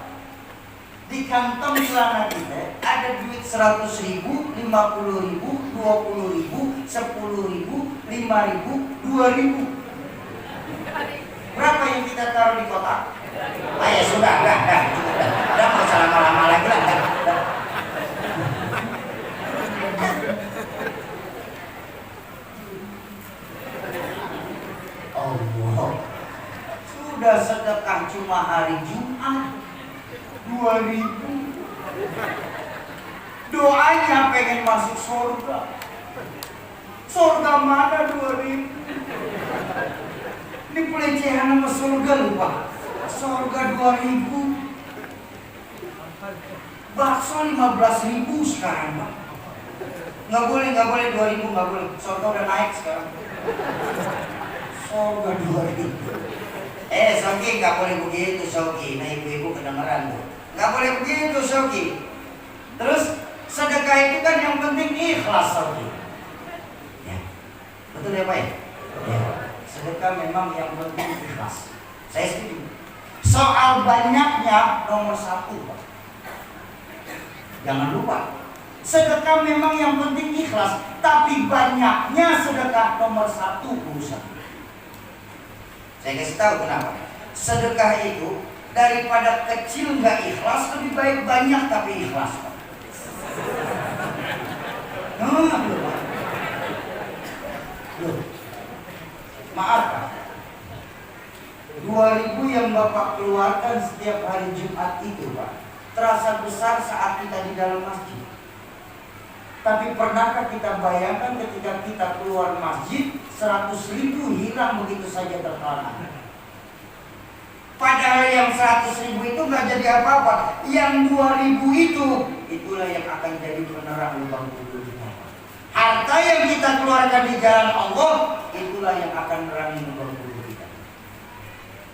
di kantong celana kita ada duit 100.000, 50.000, 20.000, 10.000, 5.000, 2.000. Berapa yang kita taruh di kotak? Ya sudah, udah nggak usah lama-lama lagi lah. Allah, sudah sedekah cuma hari Jumat 2.000. Doanya pengen masuk surga. Surga mana 2.000? Ini pelecehan sama surga lupa. Surga 2.000. Bakso 15.000 sekarang Pak. Nggak boleh 2.000, nggak boleh. Surga udah naik sekarang. Surga 2.000. Soki nggak boleh begitu Soki. Nah ibu-ibu kedengeran tuh. Nggak boleh begitu Soki. Terus sedekah itu kan yang penting ikhlas Soki. Ya, betul ya Pak ya? Ya. Sedekah memang yang penting ikhlas. Saya setuju. Soal banyaknya nomor 1 Pak. Jangan lupa, sedekah memang yang penting ikhlas, tapi banyaknya sedekah nomor 1 urusan. Saya kasih tahu kenapa. Sedekah itu daripada kecil nggak ikhlas, lebih baik banyak tapi ikhlas. Maaf Pak, 2.000 yang Bapak Bapak keluarkan setiap hari Jumat itu, Pak, terasa besar saat kita di dalam masjid. Tapi pernahkah kita bayangkan ketika kita keluar masjid, 100.000 hilang begitu saja terlana? Padahal yang 100.000 itu nggak jadi apa-apa. Yang 2.000 itu, itulah yang akan jadi penerang lubang kubur kita. Harta yang kita keluarkan di jalan Allah, itulah yang akan menerangi lubang kubur kita.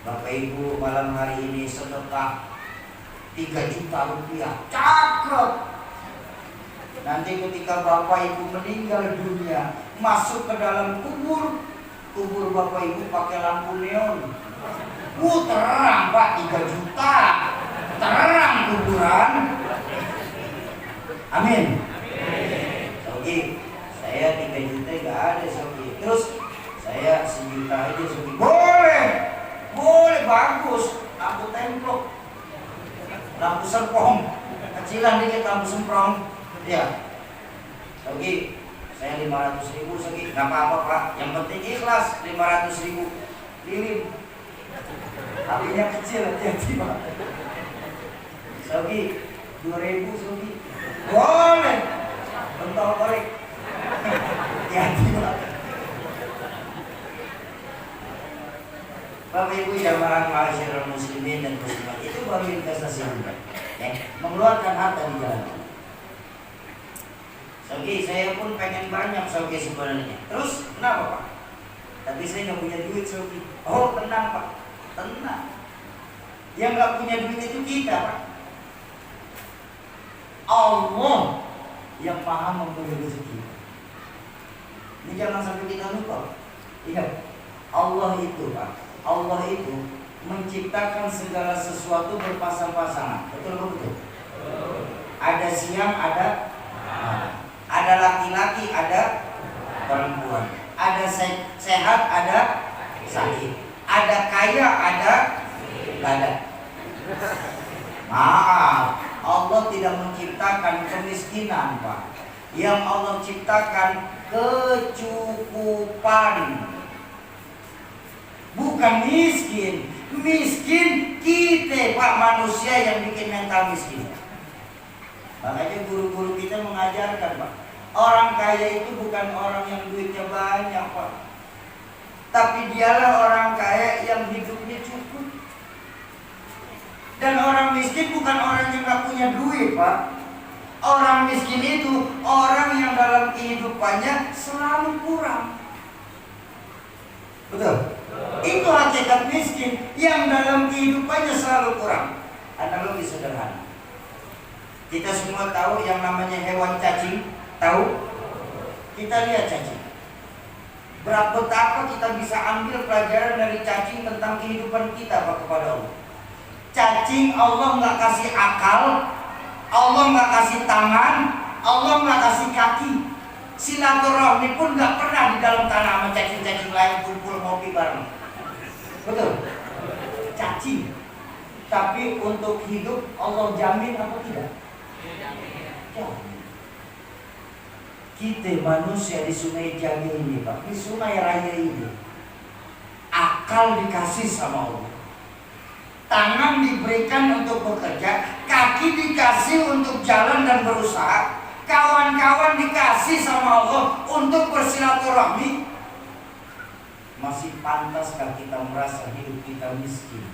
Bapak Ibu, malam hari ini sedekah 3 juta rupiah, cakep. Nanti ketika Bapak Ibu meninggal dunia, masuk ke dalam kubur Bapak Ibu pakai lampu neon. Terang Pak, 3 juta, terang kuburan. Amin. Oke, saya 3 juta nggak ada Sogi. Terus saya 1 juta aja Sogi. Boleh bagus. Lampu templok, lampu semprong, kecilan dikit lampu semprong. Ya, Sogi, saya 500.000 Sogi, nggak apa-apa Pak. Yang penting ikhlas, 500.000 kirim. Apinya kecil, hati-hati Pak. Sogi, 2.000 Sogi. Boleh. Bentar korek. Hati-hati Pak. Bapak Ibu jamaah ma'asyiral muslimin dan muslimat, itu baru investasi juga. Ya, mengeluarkan harta di jalan. Sogi, saya pun pengen banyak Sogi sebenarnya. Terus kenapa Pak? Tapi saya nggak punya duit Sogi. Oh tenang Pak, tenang. Yang nggak punya duit itu kita Pak. Allah yang maha memberi rezeki. Ini jangan sampai kita lupa. Ingat, Allah itu Pak, Allah itu menciptakan segala sesuatu berpasang-pasangan. Betul? Ada siang, ada malam. Ada laki-laki, ada perempuan. Ada sehat, ada sakit. Ada kaya, ada gada. Maaf, Allah tidak menciptakan kemiskinan, Pak. Yang Allah ciptakan kecukupan. Bukan miskin. Miskin kita, Pak, manusia yang bikin mental miskin. Makanya guru-guru kita mengajarkan, Pak, orang kaya itu bukan orang yang duitnya banyak, Pak, tapi dialah orang kaya yang hidupnya cukup. Dan orang miskin bukan orang yang gak punya duit, Pak. Orang miskin itu orang yang dalam kehidupannya selalu kurang. Betul? Itu hakikat miskin, yang dalam kehidupannya selalu kurang. Analogi sederhana. Kita semua tahu yang namanya hewan cacing. Tahu? Kita lihat cacing. Betapa kita bisa ambil pelajaran dari cacing tentang kehidupan kita, Pak, kepada Allah. Cacing Allah nggak kasih akal, Allah nggak kasih tangan, Allah nggak kasih kaki. Silaturahmi pun nggak pernah di dalam tanah sama cacing-cacing lain kumpul ngopi bareng. Betul? Cacing. Tapi untuk hidup Allah jamin apa tidak? Kita manusia di Sungai Jami ini, Pak, di Sungai Raya ini, akal dikasih sama Allah, tangan diberikan untuk bekerja, kaki dikasih untuk jalan dan berusaha, kawan-kawan dikasih sama Allah untuk bersilaturahmi. Masih pantaskah kita merasa hidup kita miskin?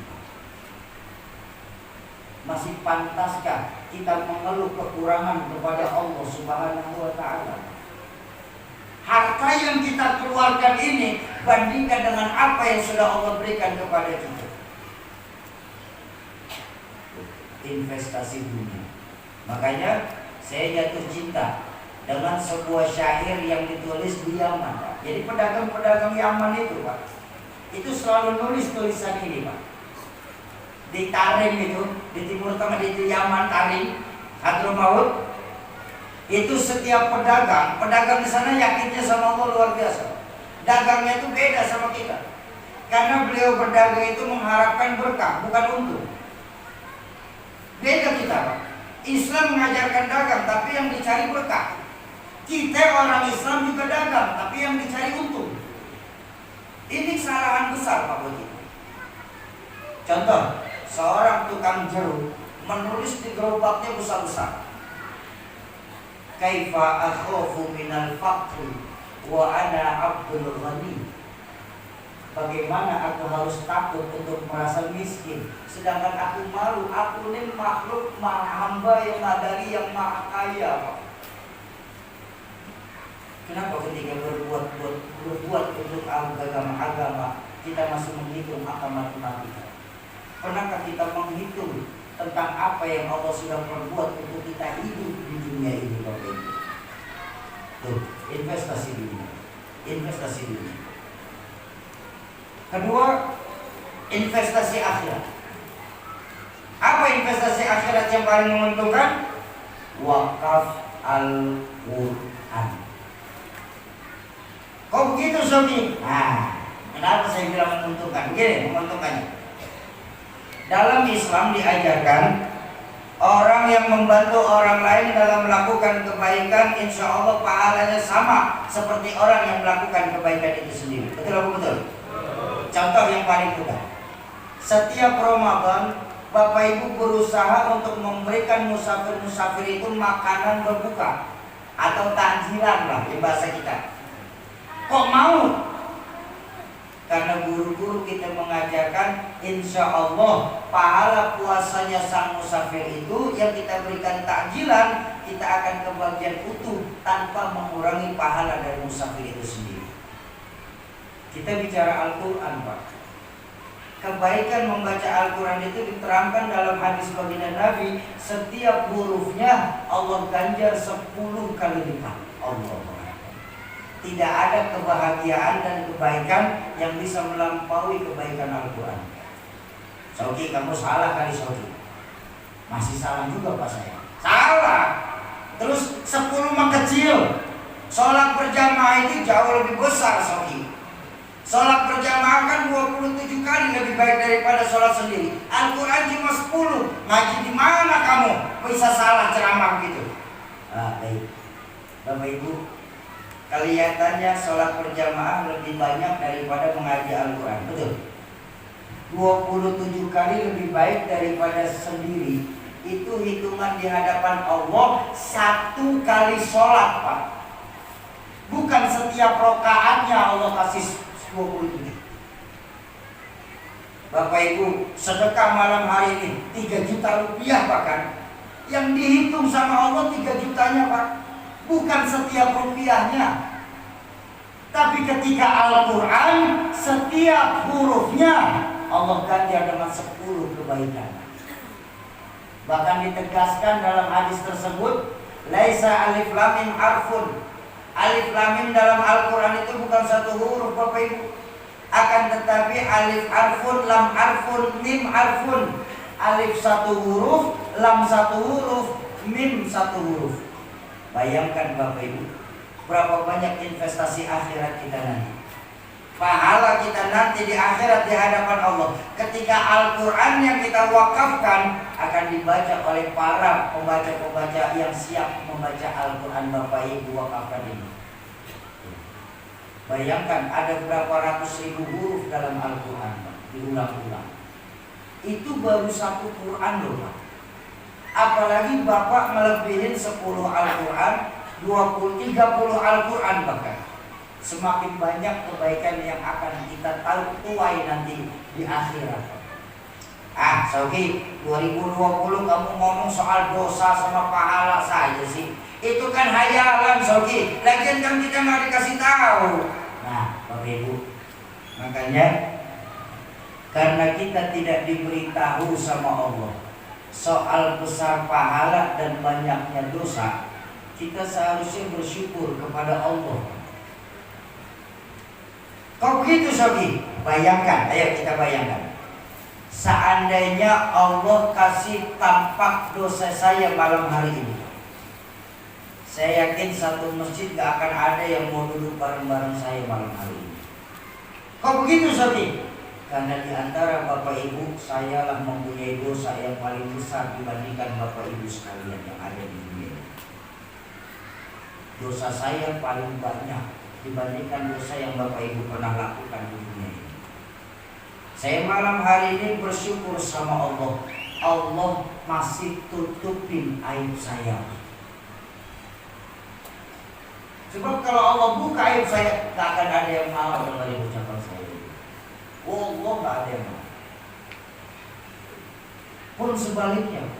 Masih pantaskah kita mengeluh kekurangan kepada Allah Subhanahu wa Ta'ala? Harta yang kita keluarkan ini bandingkan dengan apa yang sudah Allah berikan kepada kita. Investasi dunia. Makanya saya jatuh cinta dengan sebuah syair yang ditulis di Yaman, Pak. Jadi pedagang-pedagang Yaman itu, Pak, itu selalu nulis tulisan ini, Pak. Di Tarim itu, di Timur Tengah, di Yaman, Tarim, Hadramaut, itu setiap pedagang di sana yakinnya sama Allah luar biasa. Dagangnya itu beda sama kita, karena beliau berdagang itu mengharapkan berkah, bukan untung. Beda kita, Pak. Islam mengajarkan dagang, tapi yang dicari berkah. Kita orang Islam juga dagang, tapi yang dicari untung. Ini kesalahan besar, Pak, buat kita. Contoh, seorang tukang jeruk menulis di gerobaknya besar-besar, kaifa akhafu minal faqri wa ana abdul ghani. Bagaimana aku harus takut untuk merasa miskin, sedangkan aku malu, aku ini makhluk hamba yang dari yang maha kaya. Kenapa ketika berbuat untuk agama kita masih menghitung angka matematika? Pernahkah kita menghitung tentang apa yang Allah sudah perbuat untuk kita hidup di dunia ini, Bapak Ibu? Tuh, investasi dunia. Investasi dunia. Kedua, investasi akhirat. Apa investasi akhirat yang paling menguntungkan? Wakaf Al-Quran. Kok begitu, Sobi? Nah, kenapa saya bilang menguntungkan? Begini menguntungkannya. Dalam Islam diajarkan orang yang membantu orang lain dalam melakukan kebaikan, insya Allah pahalanya sama seperti orang yang melakukan kebaikan itu sendiri. Betul apa betul? Contoh yang paling mudah. Setiap Ramadan Bapak Ibu berusaha untuk memberikan musafir-musafir itu makanan berbuka atau takjilan lah di bahasa kita. Kok mau? Karena guru-guru kita mengajarkan insya Allah pahala puasanya sang musafir itu yang kita berikan takjilan, kita akan kebagian utuh tanpa mengurangi pahala dari musafir itu sendiri. Kita bicara Al-Quran, Pak. Kebaikan membaca Al-Quran itu diterangkan dalam hadis baginda Nabi, setiap hurufnya Allah ganjar 10 kali lipat. Allah. Tidak ada kebahagiaan dan kebaikan yang bisa melampaui kebaikan Al-Quran. Sogi, kamu salah kali, Sogi. Masih salah juga Pak saya. Salah. Terus 10 mah kecil. Sholat berjamaah itu jauh lebih besar, Sogi. Sholat berjamaah kan 27 kali lebih baik daripada sholat sendiri. Al-Quran cuma 10. Ngaji di mana kamu bisa salah ceramah gitu? Baik. Bapak Ibu, kelihatannya sholat berjamaah lebih banyak daripada mengaji Al-Quran. Betul? 27 kali lebih baik daripada sendiri. Itu hitungan di hadapan Allah 1 kali sholat, Pak. Bukan setiap rokaatnya Allah kasih 27. Bapak Ibu, sedekah malam hari ini 3 juta rupiah bahkan. Yang dihitung sama Allah 3 jutanya, Pak. Bukan setiap rupiahnya. Tapi ketika Al-Quran, setiap hurufnya Allah ganjar dengan 10 kebaikan. Bahkan ditegaskan dalam hadis tersebut, laisa alif lam mim harfun. Alif lam mim dalam Al-Quran itu bukan 1 huruf, Bapak Ibu. Akan tetapi alif harfun, lam harfun, mim harfun. Alif 1 huruf, lam 1 huruf, mim 1 huruf. Bayangkan Bapak Ibu, berapa banyak investasi akhirat kita nanti. Pahala kita nanti di akhirat di hadapan Allah. Ketika Al-Quran yang kita wakafkan akan dibaca oleh para pembaca-pembaca yang siap membaca Al-Quran Bapak Ibu wakafkan ini. Bayangkan ada berapa ratus ribu huruf dalam Al-Quran, diulang-ulang. Itu baru 1 Quran loh, Pak. Apalagi Bapak melebihin 10 Al-Quran, 20, 30 Al-Quran bahkan. Semakin banyak kebaikan yang akan kita tuai nanti di akhirat. Sogi, 2020 kamu ngomong soal dosa sama pahala saja sih. Itu kan hayalan, Sogi. Lagian kan kita nggak dikasih tahu. Nah, Bapak Ibu, makanya karena kita tidak diberitahu sama Allah soal besar pahala dan banyaknya dosa, kita seharusnya bersyukur kepada Allah. Kok begitu, Sogi? Bayangkan, ayo kita bayangkan. Seandainya Allah kasih tampak dosa saya malam hari ini, saya yakin satu masjid gak akan ada yang mau duduk bareng-bareng saya malam hari ini. Kok begitu, Sogi? Karena di antara Bapak Ibu, sayalah mempunyai dosa yang paling besar dibandingkan Bapak Ibu sekalian yang ada di dunia. Dosa saya paling banyak dibandingkan dosa yang Bapak Ibu pernah lakukan di dunia ini. Saya malam hari ini bersyukur sama Allah. Allah masih tutupin aib saya. Sebab kalau Allah buka aib saya, tak akan ada yang mau dari ucapan saya. Allah tak ada yang mau. Pun sebaliknya,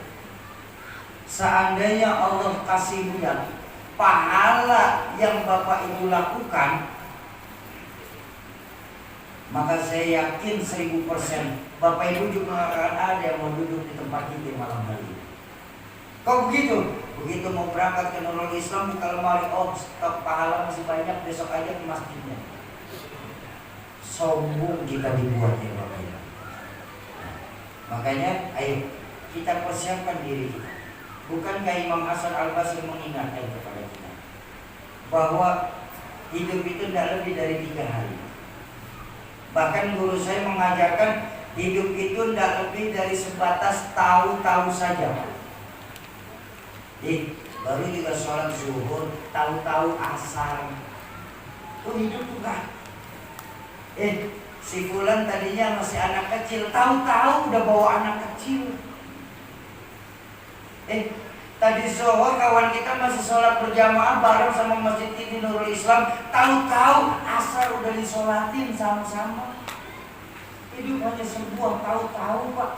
seandainya Allah kasih lihat pahala yang Bapak Ibu lakukan, maka saya yakin 1000% Bapak Ibu juga akan ada yang mau duduk di tempat kita malam hari ini. Kok begitu? Begitu mau berangkat ke Nurul Islam, buka lemari, oh stok pahala masih banyak, besok aja ke masjidnya. Sombong kita dibuat ya Bapak Ibu. Makanya ayo kita persiapkan diri kita. Bukankah Imam Hasan Al-Basri mengingatkan kepada kita bahwa hidup itu tidak lebih dari 3 hari. Bahkan guru saya mengajarkan hidup itu tidak lebih dari sebatas tahu-tahu saja. Baru juga sholat zuhur, tahu-tahu asar. Oh hidup bukan. Si Fulan tadinya masih anak kecil, tahu-tahu udah bawa anak kecil. Tadi zuhur kawan kita masih sholat berjamaah bareng sama Masjid TV Nurul Islam, tahu-tahu asar udah disolatin sama-sama. Hidup hanya sebuah tahu-tahu Pak.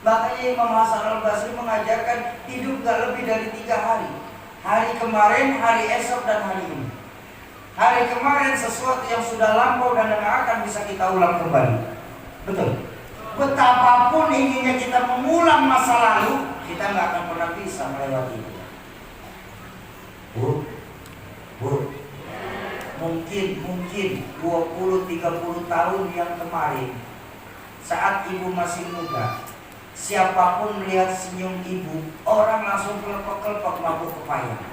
Makanya Imam Hasan Al-Basri mengajarkan hidup gak lebih dari 3 hari. Hari kemarin, hari esok, dan hari ini. Hari kemarin sesuatu yang sudah lampau dan yang akan bisa kita ulang kembali. Betul. Betapapun inginnya kita mengulang masa lalu, kita nggak akan pernah bisa melewati itu. Mungkin 20-30 tahun yang kemarin, saat ibu masih muda, siapapun melihat senyum ibu, orang langsung kelepek-kelepek mabuk kepayang.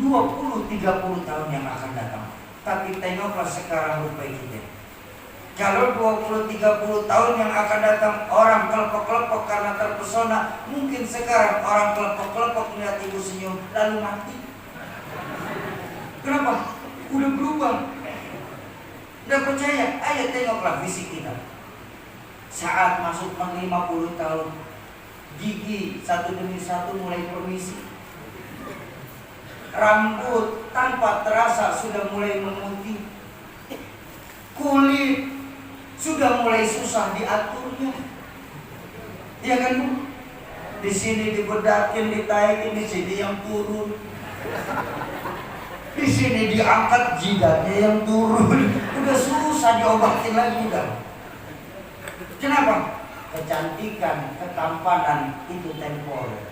20-30 tahun yang akan datang. Tapi tengoklah sekarang rupa kita. Kalau 20-30 tahun yang akan datang orang kelepek-kelepek karena terpesona, mungkin sekarang orang kelepek-kelepek melihat ibu senyum lalu mati. Kenapa? Udah berubah. Udah percaya? Ayo tengoklah fisik kita. Saat masuk 50 tahun, gigi satu demi satu mulai permisi. Rambut tanpa terasa sudah mulai memutih. Kulit sudah mulai susah diaturnya. Ya kan Bu? Di sini dibedakin, ditaikin, di sini yang turun. Di sini diangkat jidatnya yang turun. Udah susah diobatin lagi udah. Kenapa? Kecantikan, ketampanan itu temporer.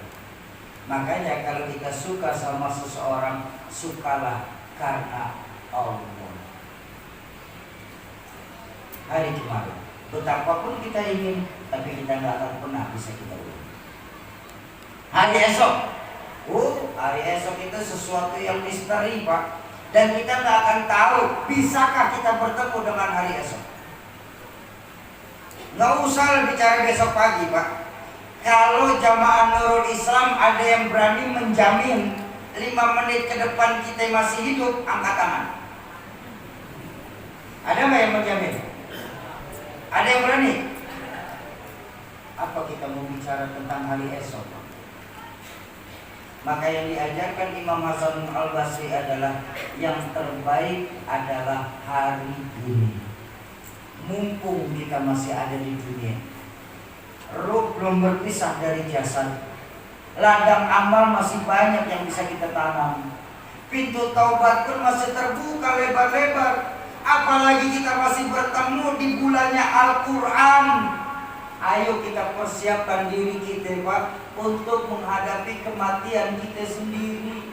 Makanya kalau kita suka sama seseorang, sukalah karena Allah. Hari kemarin, betapapun kita ingin, tapi kita nggak akan pernah bisa kita ulang. Hari esok, hari esok itu sesuatu yang misteri Pak. Dan kita nggak akan tahu, bisakah kita bertemu dengan hari esok. Nggak usah bicara besok pagi Pak. Kalau jamaah Nurul Islam ada yang berani menjamin 5 menit ke depan kita masih hidup, angkat tangan. Ada nggak yang menjamin? Ada yang berani? Apa kita mau bicara tentang hari esok? Maka yang diajarkan Imam Hasan Al-Basri adalah yang terbaik adalah hari ini. Mumpung kita masih ada di dunia, ruh belum berpisah dari jasad, ladang amal masih banyak yang bisa kita tanam, pintu taubat pun masih terbuka lebar-lebar. Apalagi kita masih bertemu di bulannya Al-Quran. Ayo kita persiapkan diri kita Pak, untuk menghadapi kematian kita sendiri.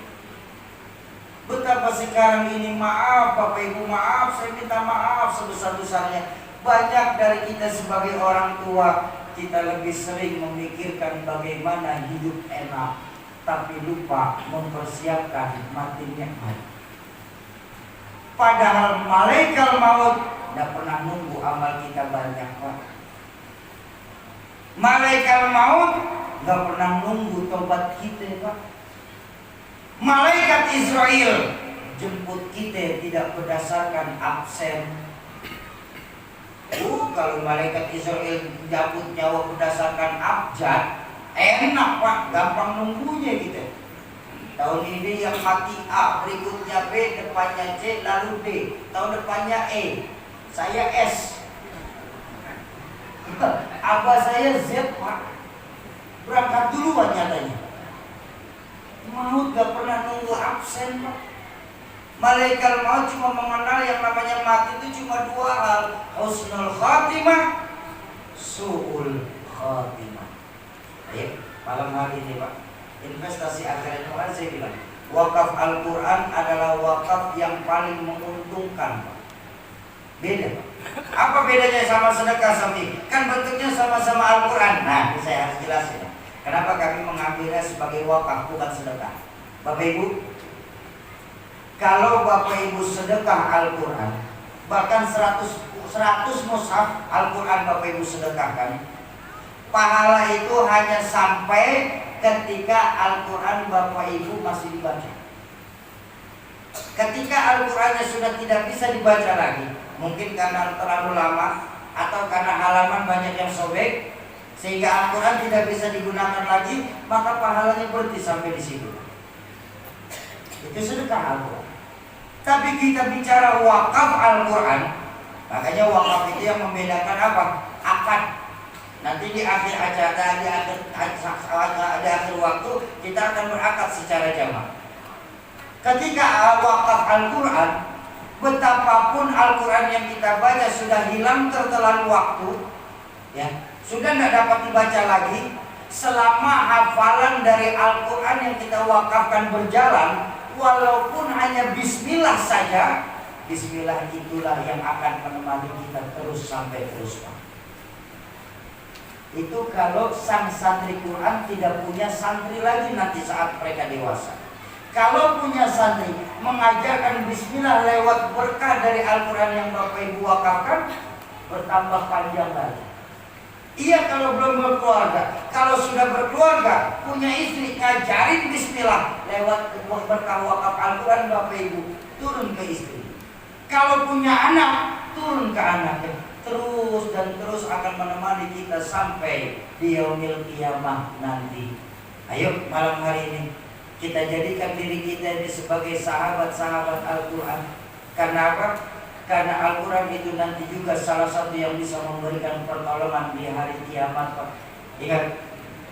Betapa sekarang ini, maaf Bapak Ibu, maaf, saya minta maaf sebesar-besarnya. Banyak dari kita sebagai orang tua, kita lebih sering memikirkan bagaimana hidup enak, tapi lupa mempersiapkan mati nikmat. Padahal malaikat maut tidak pernah nunggu amal kita banyak Pak. Malaikat maut tidak pernah nunggu tobat kita Pak. Malaikat Israel jemput kita tidak berdasarkan absen. Kalau malaikat Israel jabut nyawa berdasarkan abjad, enak Pak, gampang nunggunya gitu. Tahun ini yang mati A, berikutnya B, depannya C, lalu D, tahun depannya E, saya S. Abah saya Z Pak, berangkat duluan nyatanya. Maut gak pernah nunggu absen Pak. Malaikat maut cuma mengenal yang namanya mati itu cuma dua hal, husnul khatimah, su'ul khatimah. Ayo, malam hari ini Pak, investasi akhirat kemarin saya bilang, wakaf Al-Quran adalah wakaf yang paling menguntungkan Pak. Beda Pak. Apa bedanya sama sedekah sapi? Kan bentuknya sama-sama Al-Quran. Nah, ini saya harus jelasin. Kenapa kami mengambilnya sebagai wakaf bukan sedekah? Bapak Ibu, kalau Bapak Ibu sedekah Al-Quran, bahkan 100 mushaf Al-Quran Bapak Ibu sedekahkan, pahala itu hanya sampai ketika Al-Quran Bapak Ibu masih dibaca. Ketika Al-Qurannya sudah tidak bisa dibaca lagi, mungkin karena terlalu lama atau karena halaman banyak yang sobek, sehingga Al-Quran tidak bisa digunakan lagi, maka pahalanya berhenti sampai di situ. Itu sedekah Al-Quran. Tapi kita bicara wakaf Al-Quran, makanya wakaf itu yang membedakan apa? Akad. Nanti di akhir acara, di akhir waktu kita akan berakad secara jamaah. Ketika wakaf Al-Quran, betapapun Al-Quran yang kita baca sudah hilang tertelan waktu, ya, sudah tidak dapat dibaca lagi, selama hafalan dari Al-Quran yang kita wakafkan berjalan, walaupun hanya bismillah saja, bismillah itulah yang akan menemani kita terus sampai terus Pak. Itu kalau sang santri Quran tidak punya santri lagi nanti saat mereka dewasa. Kalau punya santri mengajarkan bismillah lewat berkah dari Al-Quran yang Bapak Ibu wakafkan, bertambah panjang lagi. Iya kalau belum berkeluarga. Kalau sudah berkeluarga, punya istri, ngajarin bismillah lewat berkah wakaf Al-Quran Bapak Ibu, turun ke istri. Kalau punya anak, turun ke anaknya. Terus dan terus akan menemani kita sampai di yaumil qiyamah nanti. Ayo malam hari ini kita jadikan diri kita ini sebagai sahabat-sahabat Al-Quran. Karena apa? Karena Al-Quran itu nanti juga salah satu yang bisa memberikan pertolongan di hari kiamat Pak. Ingat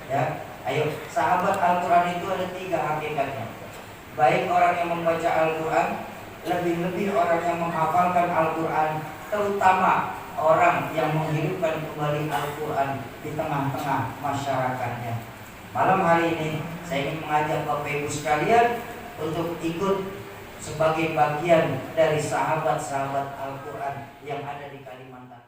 ya, ayo, sahabat Al-Quran itu ada 3 hakikatnya. Baik orang yang membaca Al-Quran, lebih-lebih orang yang menghafalkan Al-Quran, terutama orang yang menghidupkan kembali Al-Quran di tengah-tengah masyarakatnya. Malam hari ini saya ingin mengajak Bapak Ibu sekalian untuk ikut sebagai bagian dari sahabat-sahabat Al-Quran yang ada di Kalimantan.